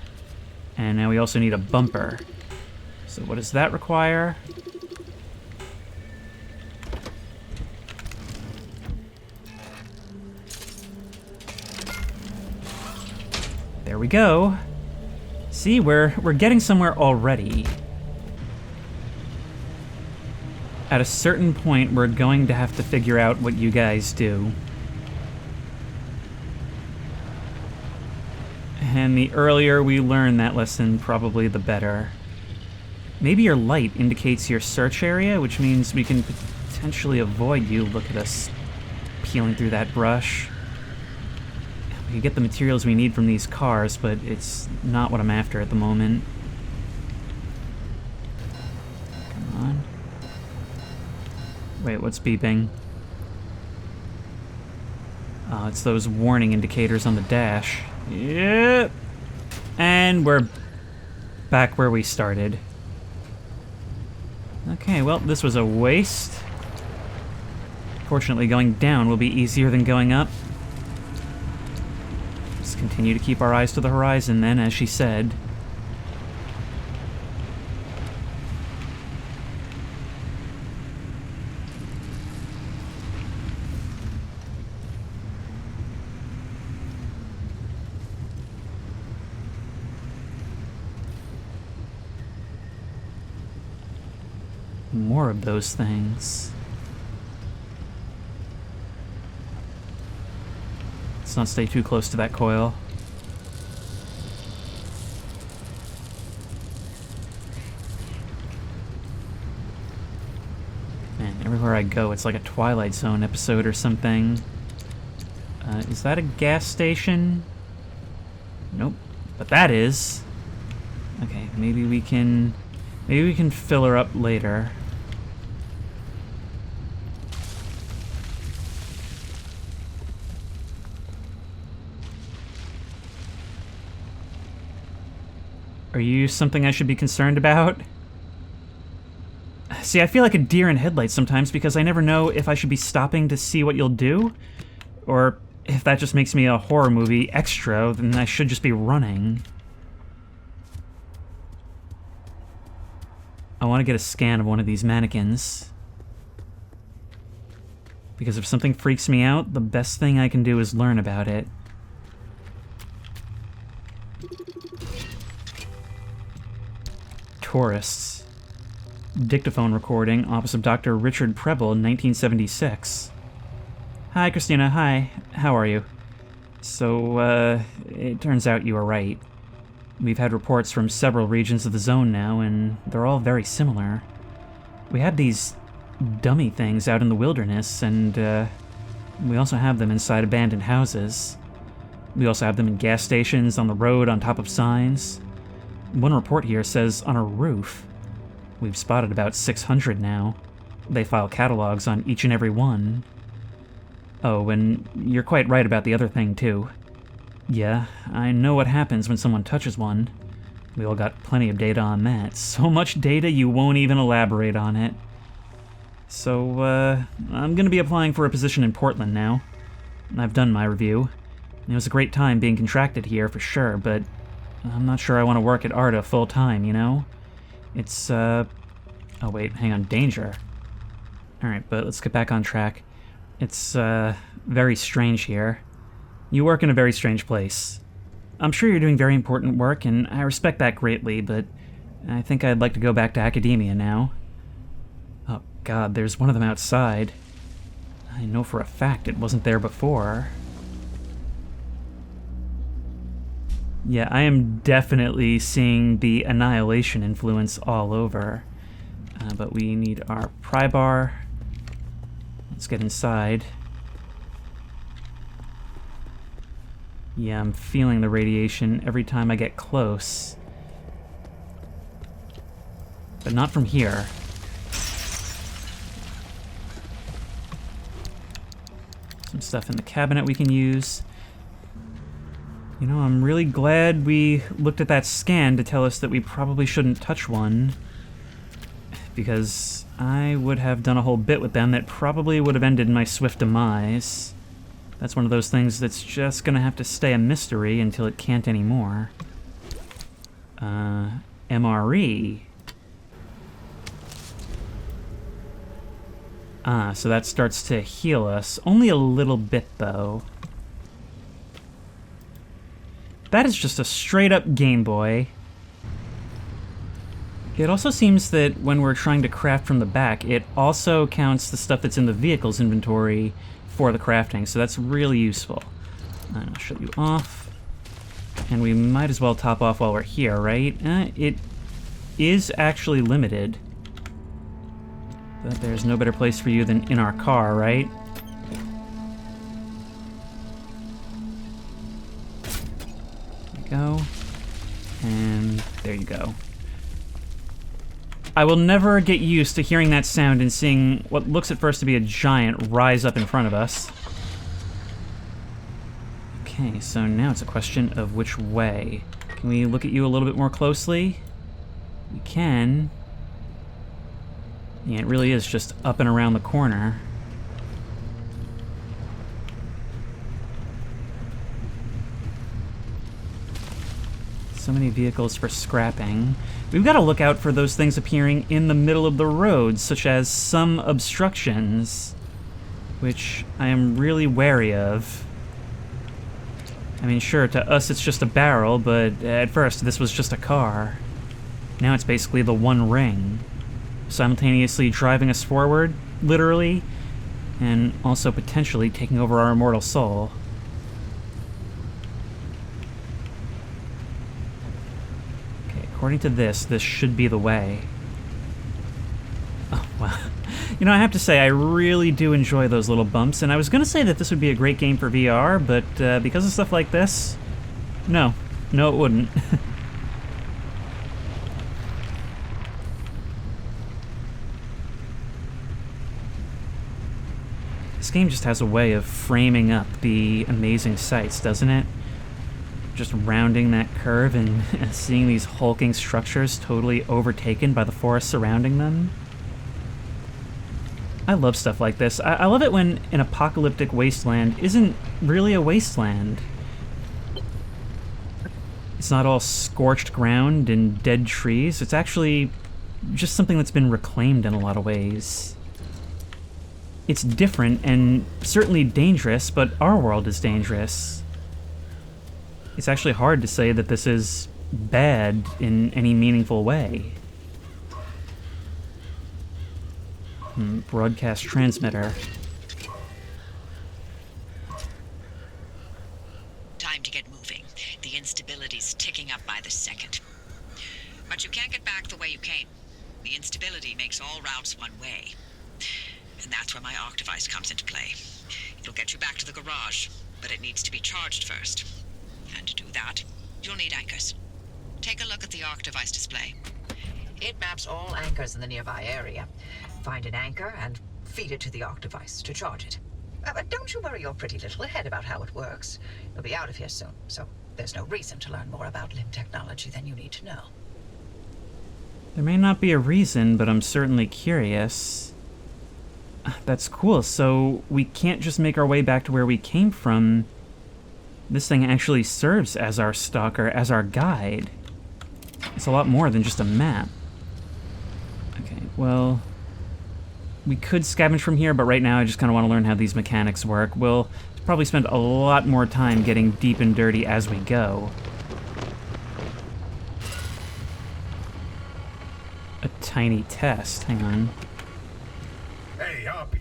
And now we also need a bumper. So what does that require? There we go. See, we're getting somewhere already. At a certain point, we're going to have to figure out what you guys do. And the earlier we learn that lesson, probably the better. Maybe your light indicates your search area, which means we can potentially avoid you. Look at us peeling through that brush. We can get the materials we need from these cars, but it's not what I'm after at the moment. Come on. Wait, what's beeping? Oh, it's those warning indicators on the dash. Yep. And we're back where we started. Okay, well, this was a waste. Fortunately, going down will be easier than going up. Just continue to keep our eyes to the horizon then, as she said. More of those things. Let's not stay too close to that coil. Man, everywhere I go, it's like a Twilight Zone episode or something. Is that a gas station? Nope. But that is. Okay, maybe we can fill her up later. Are you something I should be concerned about? See, I feel like a deer in headlights sometimes because I never know if I should be stopping to see what you'll do, or if that just makes me a horror movie extra, then I should just be running. I want to get a scan of one of these mannequins. Because if something freaks me out, the best thing I can do is learn about it. Tourists. Dictaphone recording, office of Dr. Richard Preble, 1976. Hi, Christina. Hi. How are you? So, it turns out you were right. We've had reports from several regions of the zone now, and they're all very similar. We had these dummy things out in the wilderness, and we also have them inside abandoned houses. We also have them in gas stations, on the road, on top of signs. One report here says on a roof. We've spotted about 600 now. They file catalogs on each and every one. Oh, and you're quite right about the other thing, too. Yeah, I know what happens when someone touches one. We all got plenty of data on that. So much data you won't even elaborate on it. So, I'm gonna be applying for a position in Portland now. I've done my review. It was a great time being contracted here, for sure, but I'm not sure I want to work at ARDA full-time, you know? It's, Oh wait, hang on, danger. Alright, but let's get back on track. It's, very strange here. You work in a very strange place. I'm sure you're doing very important work, and I respect that greatly, but I think I'd like to go back to academia now. Oh god, there's one of them outside. I know for a fact it wasn't there before. Yeah, I am definitely seeing the Annihilation influence all over. But we need our pry bar. Let's get inside. Yeah, I'm feeling the radiation every time I get close. But not from here. Some stuff in the cabinet we can use. You know, I'm really glad we looked at that scan to tell us that we probably shouldn't touch one. Because I would have done a whole bit with them that probably would have ended my swift demise. That's one of those things that's just gonna have to stay a mystery until it can't anymore. MRE. Ah, so that starts to heal us. Only a little bit, though. That is just a straight-up Game Boy. It also seems that when we're trying to craft from the back, it also counts the stuff that's in the vehicle's inventory for the crafting, so that's really useful. And I'll shut you off. And we might as well top off while we're here, right? It is actually limited. But there's no better place for you than in our car, right? There you go. And there you go. I will never get used to hearing that sound and seeing what looks at first to be a giant rise up in front of us. Okay, so now it's a question of which way. Can we look at you a little bit more closely? We can. Yeah, it really is just up and around the corner. So many vehicles for scrapping. We've got to look out for those things appearing in the middle of the road, such as some obstructions, which I am really wary of. I mean, sure, to us it's just a barrel, but at first this was just a car. Now it's basically the One Ring, simultaneously driving us forward, literally, and also potentially taking over our immortal soul. According to this should be the way. Oh, wow. You know, I have to say, I really do enjoy those little bumps, and I was going to say that this would be a great game for VR, but because of stuff like this, no. No, it wouldn't. This game just has a way of framing up the amazing sights, doesn't it? Just rounding that curve and seeing these hulking structures totally overtaken by the forest surrounding them. I love stuff like this. I love it when an apocalyptic wasteland isn't really a wasteland. It's not all scorched ground and dead trees. It's actually just something that's been reclaimed in a lot of ways. It's different and certainly dangerous, but our world is dangerous. It's actually hard to say that this is bad in any meaningful way. Broadcast transmitter. Time to get moving. The instability's ticking up by the second. But you can't get back the way you came. The instability makes all routes one way. And that's where my arc device comes into play. It'll get you back to the garage, but it needs to be charged first. And to do that, you'll need anchors. Take a look at the arc device display. It maps all anchors in the nearby area. Find an anchor and feed it to the arc device to charge it. But don't you worry your pretty little head about how it works. You'll be out of here soon, so there's no reason to learn more about limb technology than you need to know. There may not be a reason, but I'm certainly curious. That's cool, so we can't just make our way back to where we came from. This thing actually serves as our stalker, as our guide. It's a lot more than just a map. Okay, well, we could scavenge from here, but right now I just kind of want to learn how these mechanics work. We'll probably spend a lot more time getting deep and dirty as we go. A tiny test, hang on. Hey, Oppy,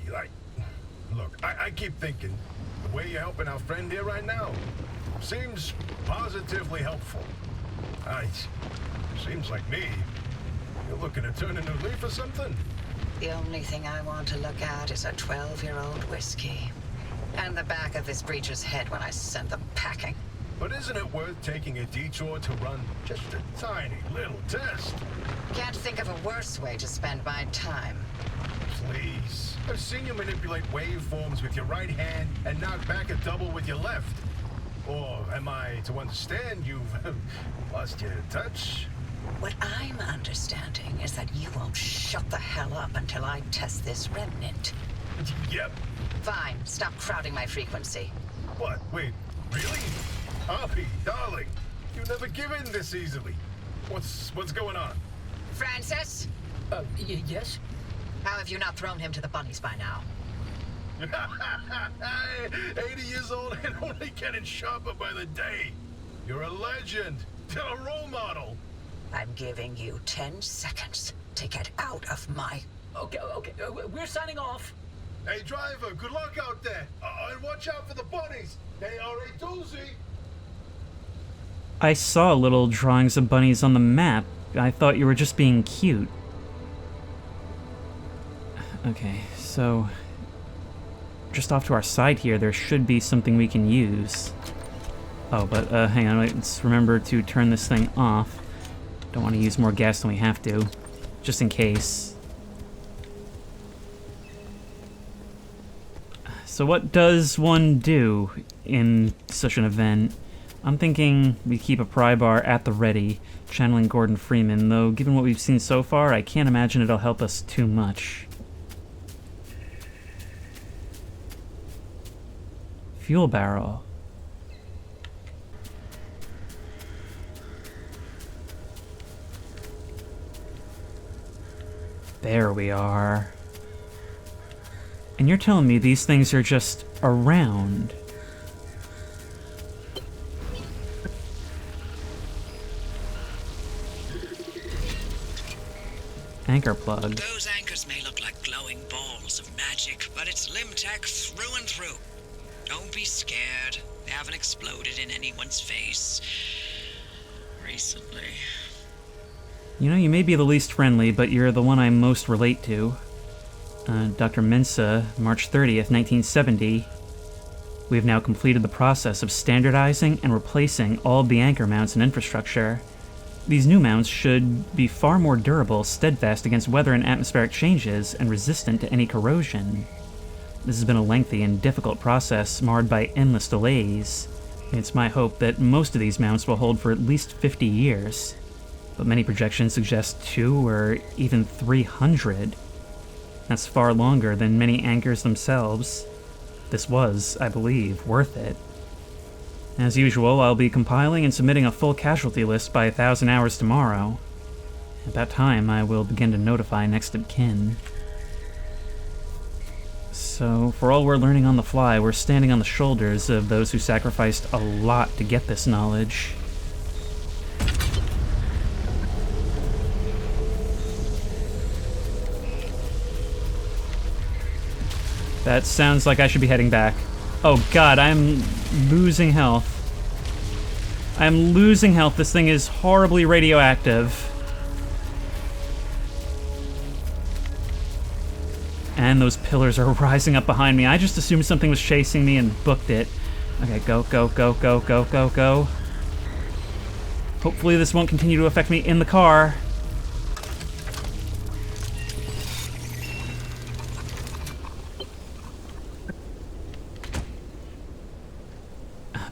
look, I keep thinking, the way you're helping our friend here right now seems positively helpful. Seems like me. You're looking to turn a new leaf or something? The only thing I want to look at is a 12-year-old whiskey. And the back of this breacher's head when I send them packing. But isn't it worth taking a detour to run just a tiny little test? Can't think of a worse way to spend my time. Please. I've seen you manipulate waveforms with your right hand and knock back a double with your left. Or am I to understand you've lost your touch? What I'm understanding is that you won't shut the hell up until I test this remnant. Yep. Fine, stop crowding my frequency. What? Wait, really? Oppy, darling, you never give in this easily. What's going on? Francis? Yes? How have you not thrown him to the bunnies by now? 80 years old and only getting sharper by the day. You're a legend. A role model. I'm giving you 10 seconds to get out of my... Okay, we're signing off. Hey, driver, good luck out there. And watch out for the bunnies. They are a doozy. I saw little drawings of bunnies on the map. I thought you were just being cute. Okay, so... just off to our side here, there should be something we can use. Oh, but hang on, let's remember to turn this thing off. Don't want to use more gas than we have to, just in case. So what does one do in such an event? I'm thinking we keep a pry bar at the ready, channeling Gordon Freeman, though given what we've seen so far, I can't imagine it'll help us too much. Fuel barrel. There we are. And you're telling me these things are just around? Anchor plug. Those anchors may look like glowing balls of magic, but it's Limtech through and through. Don't be scared. They haven't exploded in anyone's face recently. You know, you may be the least friendly, but you're the one I most relate to. Dr. Mensa, March 30th, 1970. We have now completed the process of standardizing and replacing all the anchor mounts and infrastructure. These new mounts should be far more durable, steadfast against weather and atmospheric changes, and resistant to any corrosion. This has been a lengthy and difficult process, marred by endless delays. It's my hope that most of these mounts will hold for at least 50 years. But many projections suggest 2 or even 300. That's far longer than many anchors themselves. This was, I believe, worth it. As usual, I'll be compiling and submitting a full casualty list by 1,000 hours tomorrow. At that time, I will begin to notify next of kin. So, for all we're learning on the fly, we're standing on the shoulders of those who sacrificed a lot to get this knowledge. That sounds like I should be heading back. Oh god, I'm losing health. I'm losing health. This thing is horribly radioactive. And those pillars are rising up behind me. I just assumed something was chasing me and booked it. Okay, go, go, go, go, go, go, go. Hopefully this won't continue to affect me in the car.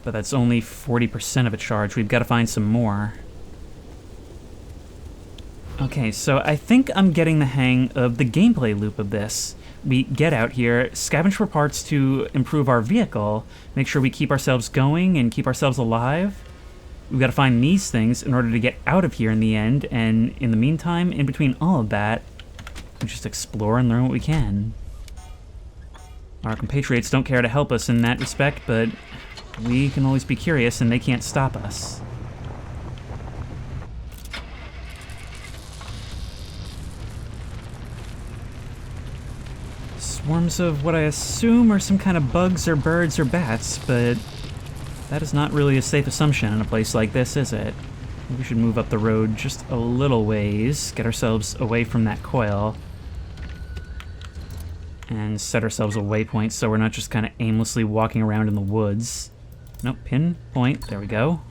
But that's only 40% of a charge. We've got to find some more. Okay, so I think I'm getting the hang of the gameplay loop of this. We get out here, scavenge for parts to improve our vehicle, make sure we keep ourselves going and keep ourselves alive. We've got to find these things in order to get out of here in the end, and in the meantime, in between all of that, we just explore and learn what we can. Our compatriots don't care to help us in that respect, but we can always be curious and they can't stop us. Swarms of what I assume are some kind of bugs or birds or bats, but that is not really a safe assumption in a place like this, is it? We should move up the road just a little ways, get ourselves away from that coil, and set ourselves a waypoint so we're not just kind of aimlessly walking around in the woods. Nope, pinpoint, there we go.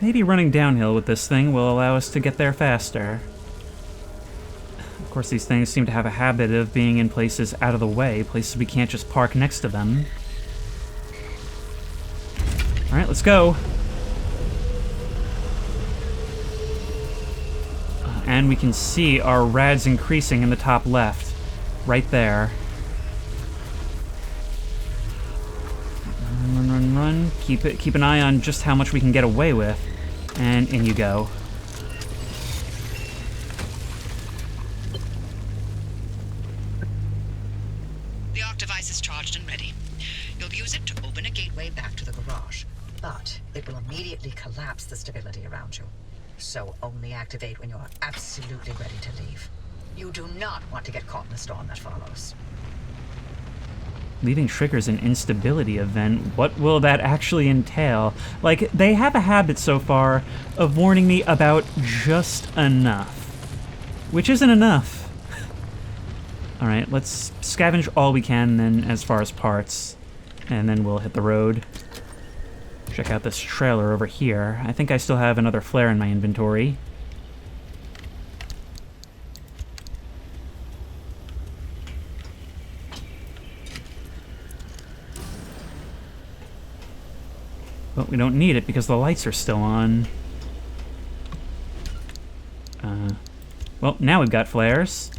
Maybe running downhill with this thing will allow us to get there faster. Of course, these things seem to have a habit of being in places out of the way, places we can't just park next to them. Alright, let's go. And we can see our rads increasing in the top left. Right there. Run, run, run, run. Keep an eye on just how much we can get away with. And in you go. The arc device is charged and ready. You'll use it to open a gateway back to the garage. But it will immediately collapse the stability around you. So only activate when you're absolutely ready to leave. You do not want to get caught in the storm that follows. Leaving triggers an instability event. What will that actually entail? Like, they have a habit so far of warning me about just enough. Which isn't enough. Alright, let's scavenge all we can then as far as parts. And then we'll hit the road. Check out this trailer over here. I think I still have another flare in my inventory. But we don't need it because the lights are still on. Well, now we've got flares.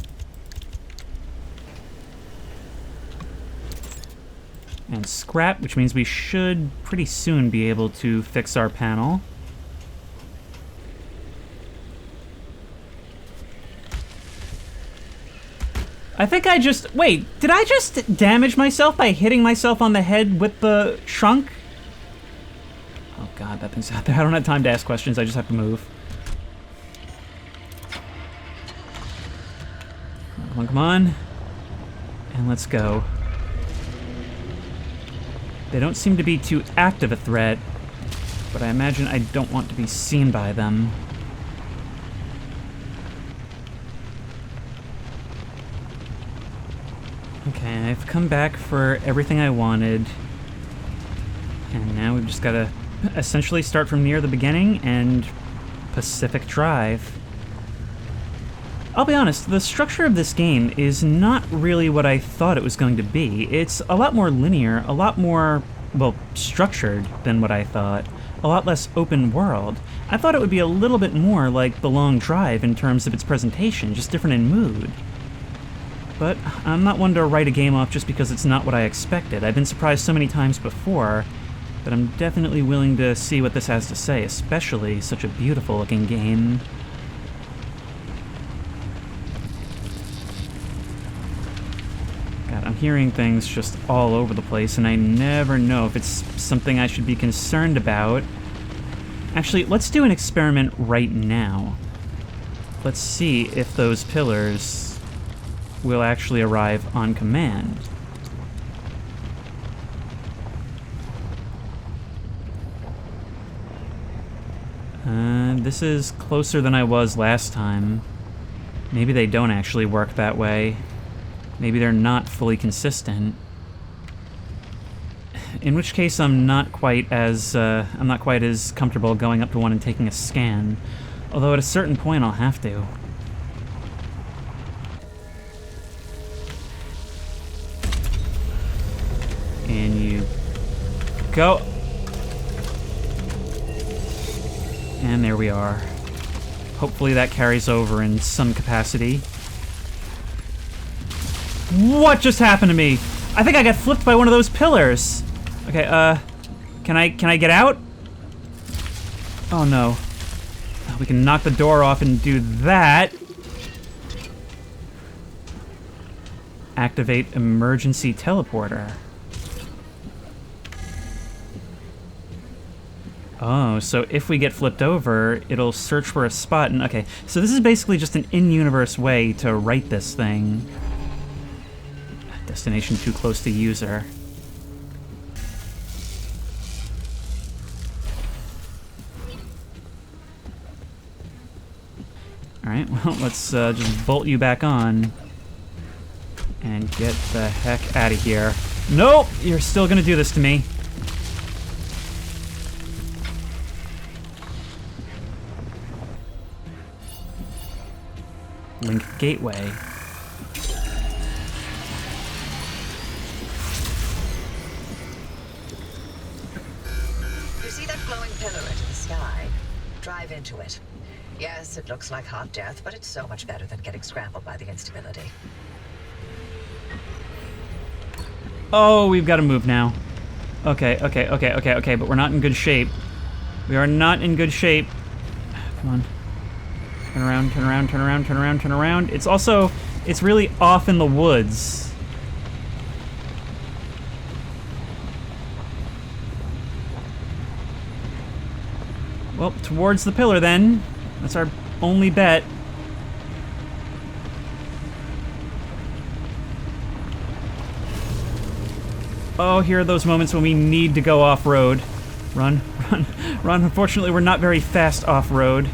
And scrap, which means we should pretty soon be able to fix our panel. I think I just... Wait, did I just damage myself by hitting myself on the head with the trunk? Oh god, that thing's out there. I don't have time to ask questions, I just have to move. Come on, come on. And let's go. They don't seem to be too active a threat, but I imagine I don't want to be seen by them. Okay, I've come back for everything I wanted. And now we've just gotta essentially start from near the beginning and Pacific Drive. I'll be honest, the structure of this game is not really what I thought it was going to be. It's a lot more linear, a lot more, well, structured than what I thought. A lot less open world. I thought it would be a little bit more like The Long Drive in terms of its presentation, just different in mood. But I'm not one to write a game off just because it's not what I expected. I've been surprised so many times before, but I'm definitely willing to see what this has to say, especially such a beautiful looking game. God, I'm hearing things just all over the place, and I never know if it's something I should be concerned about. Actually, let's do an experiment right now. Let's see if those pillars will actually arrive on command. This is closer than I was last time. Maybe they don't actually work that way. Maybe they're not fully consistent. In which case, I'm not quite as comfortable going up to one and taking a scan. Although at a certain point, I'll have to. And you go. And there we are. Hopefully that carries over in some capacity. What just happened to me? I think I got flipped by one of those pillars. Okay, can I get out? Oh no. We can knock the door off and do that. Activate emergency teleporter. Oh, so if we get flipped over, it'll search for a spot and... Okay, so this is basically just an in-universe way to write this thing. Destination too close to user. Alright, well, let's just bolt you back on. And get the heck out of here. Nope! You're still gonna do this to me. Link gateway. You see that glowing pillar into the sky? Drive into it. Yes, it looks like hot death, but it's so much better than getting scrambled by the instability. Oh, we've got to move now. Okay, but we're not in good shape. We are not in good shape. Come on. Turn around, turn around, turn around, turn around, turn around. It's really off in the woods. Well, towards the pillar then. That's our only bet. Oh, here are those moments when we need to go off-road. Run, run, run. Unfortunately, we're not very fast off-road.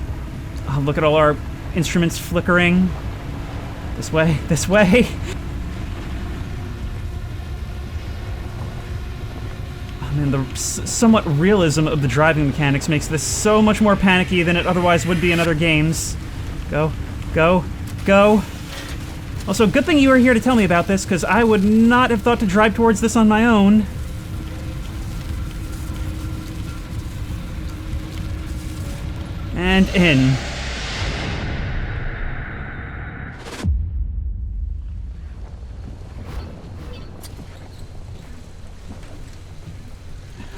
Oh, look at all our instruments flickering. This way, this way. Oh man, the somewhat realism of the driving mechanics makes this so much more panicky than it otherwise would be in other games. Go, go, go. Also, good thing you were here to tell me about this, because I would not have thought to drive towards this on my own. And in.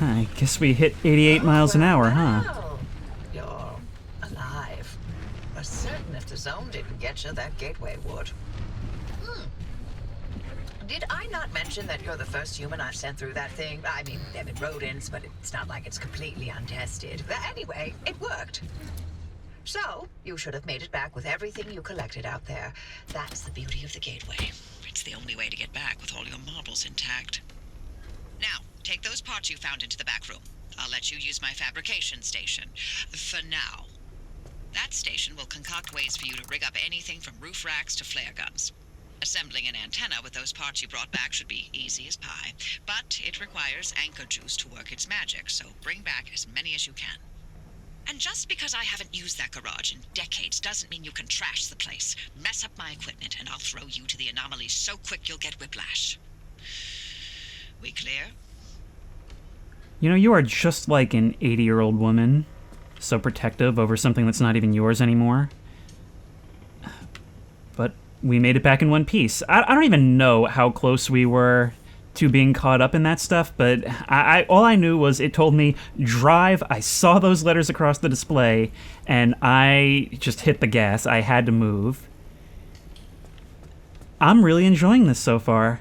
I guess we hit 88 miles an hour, huh? Well, you're alive. For certain if the zone didn't get you, that gateway would. Did I not mention that you're the first human I've sent through that thing? I mean, there have been rodents, but it's not like it's completely untested. But anyway, it worked. So, you should have made it back with everything you collected out there. That's the beauty of the gateway. It's the only way to get back with all your marbles intact. Now, take those parts you found into the back room. I'll let you use my fabrication station. For now. That station will concoct ways for you to rig up anything from roof racks to flare guns. Assembling an antenna with those parts you brought back should be easy as pie, but it requires anchor juice to work its magic, so bring back as many as you can. And just because I haven't used that garage in decades doesn't mean you can trash the place. Mess up my equipment, and I'll throw you to the Anomaly so quick you'll get whiplash. We clear? You know, you are just like an 80-year-old woman. So protective over something that's not even yours anymore. But we made it back in one piece. I don't even know how close we were to being caught up in that stuff, but all I knew was it told me, drive. I saw those letters across the display, and I just hit the gas. I had to move. I'm really enjoying this so far.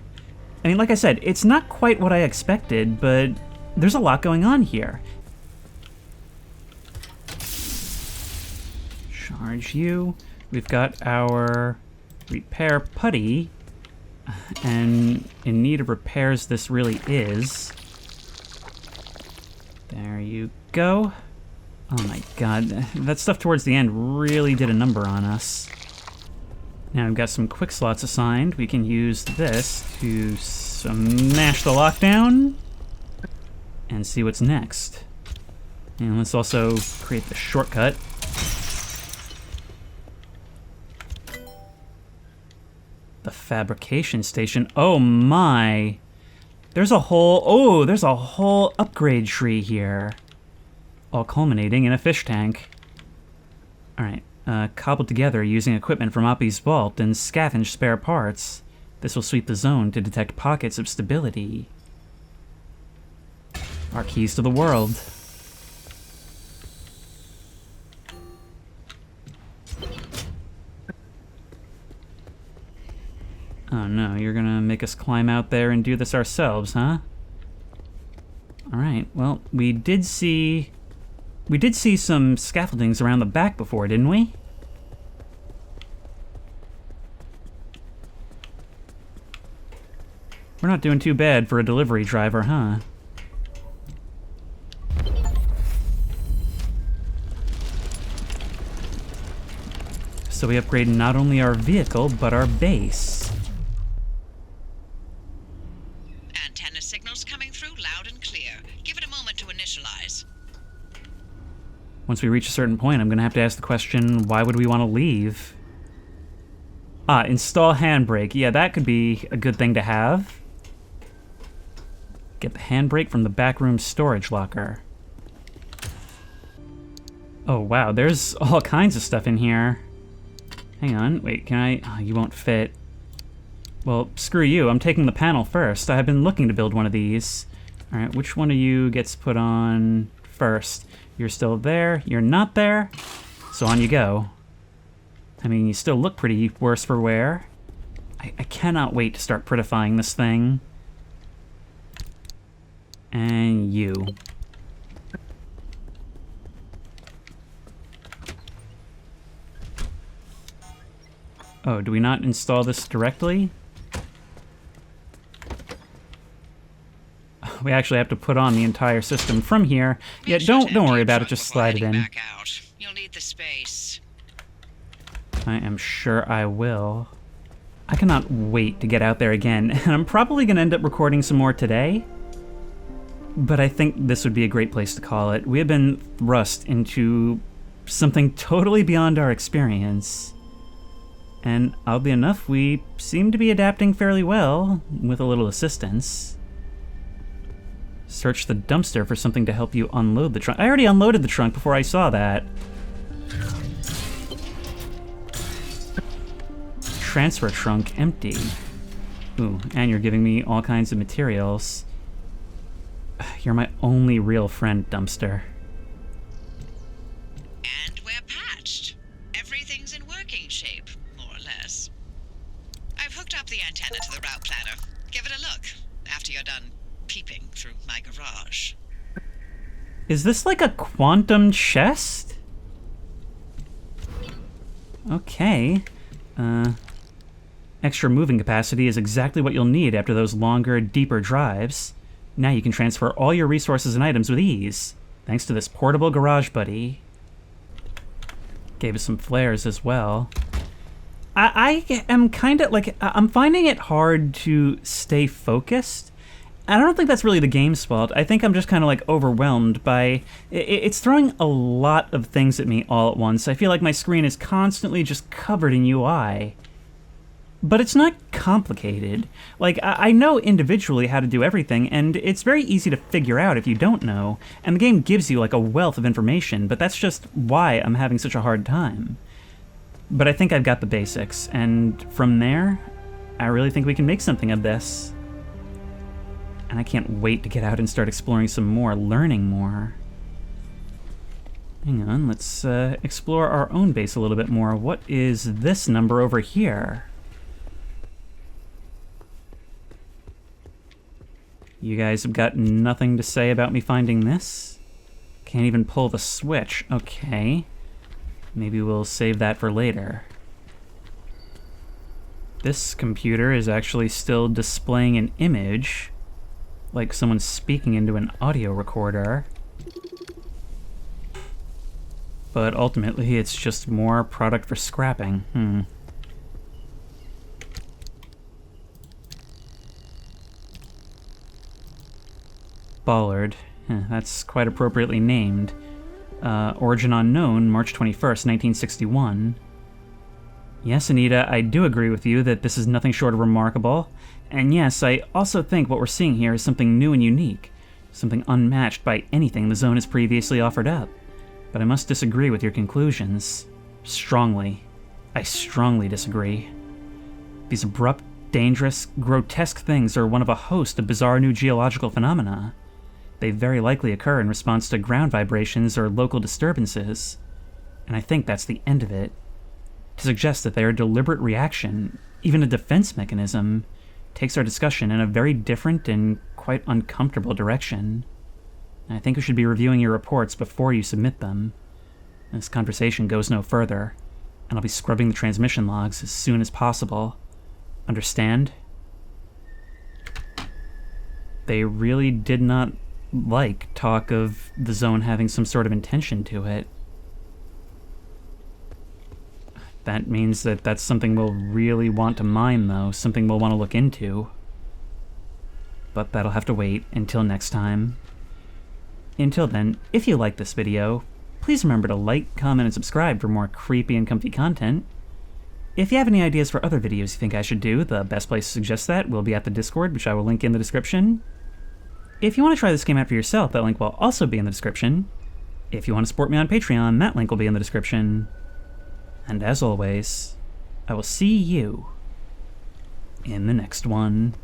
I mean, like I said, it's not quite what I expected, but there's a lot going on here. Charge you. We've got our repair putty, and in need of repairs this really is. There you go. Oh my god, that stuff towards the end really did a number on us. Now we've got some quick slots assigned. We can use this to smash the lockdown and see what's next. And let's also create the shortcut. The fabrication station. Oh my! There's a whole upgrade tree here. All culminating in a fish tank. Alright, cobbled together using equipment from Oppy's vault and scavenge spare parts. This will sweep the zone to detect pockets of stability. Our keys to the world. Oh no, you're gonna make us climb out there and do this ourselves, huh? Alright, well, we did see some scaffoldings around the back before, didn't we? We're not doing too bad for a delivery driver, huh? So we upgrade not only our vehicle, but our base. Antenna signals coming through loud and clear. Give it a moment to initialize. Once we reach a certain point, I'm gonna have to ask the question, why would we want to leave? Ah, install handbrake. Yeah, that could be a good thing to have. Get the handbrake from the backroom storage locker. Oh wow, there's all kinds of stuff in here. Hang on, wait, can I? Oh, you won't fit. Well, screw you, I'm taking the panel first. I have been looking to build one of these. Alright, which one of you gets put on first? You're still there. You're not there. So on you go. I mean, you still look pretty worse for wear. I cannot wait to start prettifying this thing. And you. Oh, do we not install this directly? We actually have to put on the entire system from here. Yeah, don't worry about it, just slide it in. Back out. You'll need the space. I am sure I will. I cannot wait to get out there again, and I'm probably going to end up recording some more today. But I think this would be a great place to call it. We have been thrust into something totally beyond our experience. And oddly enough, we seem to be adapting fairly well, with a little assistance. Search the dumpster for something to help you unload the trunk. I already unloaded the trunk before I saw that. Transfer trunk empty. Ooh, and you're giving me all kinds of materials. You're my only real friend, dumpster. And we're patched. Everything's in working shape, more or less. I've hooked up the antenna to the route planner. Give it a look after you're done peeping through my garage. Is this like a quantum chest? Okay. Extra moving capacity is exactly what you'll need after those longer, deeper drives. Now you can transfer all your resources and items with ease, thanks to this portable garage buddy. Gave us some flares as well. I am kind of like, I'm finding it hard to stay focused. I don't think that's really the game's fault. I think I'm just kind of like overwhelmed by, it's throwing a lot of things at me all at once. I feel like my screen is constantly just covered in UI. But it's not complicated. Like, I know individually how to do everything, and it's very easy to figure out if you don't know, and the game gives you like a wealth of information, but that's just why I'm having such a hard time. But I think I've got the basics, and from there, I really think we can make something of this. And I can't wait to get out and start exploring some more, learning more. Hang on, let's explore our own base a little bit more. What is this number over here? You guys have got nothing to say about me finding this? Can't even pull the switch. Okay. Maybe we'll save that for later. This computer is actually still displaying an image, like someone's speaking into an audio recorder. But ultimately, it's just more product for scrapping. Ballard. That's quite appropriately named. Origin unknown, March 21st, 1961. Yes, Anita, I do agree with you that this is nothing short of remarkable. And yes, I also think what we're seeing here is something new and unique. Something unmatched by anything the Zone has previously offered up. But I must disagree with your conclusions. Strongly. I strongly disagree. These abrupt, dangerous, grotesque things are one of a host of bizarre new geological phenomena. They very likely occur in response to ground vibrations or local disturbances. And I think that's the end of it. To suggest that they are a deliberate reaction, even a defense mechanism, takes our discussion in a very different and quite uncomfortable direction. And I think we should be reviewing your reports before you submit them. This conversation goes no further, and I'll be scrubbing the transmission logs as soon as possible. Understand? They really did not like talk of the Zone having some sort of intention to it. That means that that's something we'll really want to mine, though, something we'll want to look into. But that'll have to wait until next time. Until then, if you like this video, please remember to like, comment, and subscribe for more creepy and comfy content. If you have any ideas for other videos you think I should do, the best place to suggest that will be at the Discord, which I will link in the description. If you want to try this game out for yourself, that link will also be in the description. If you want to support me on Patreon, that link will be in the description. And as always, I will see you in the next one.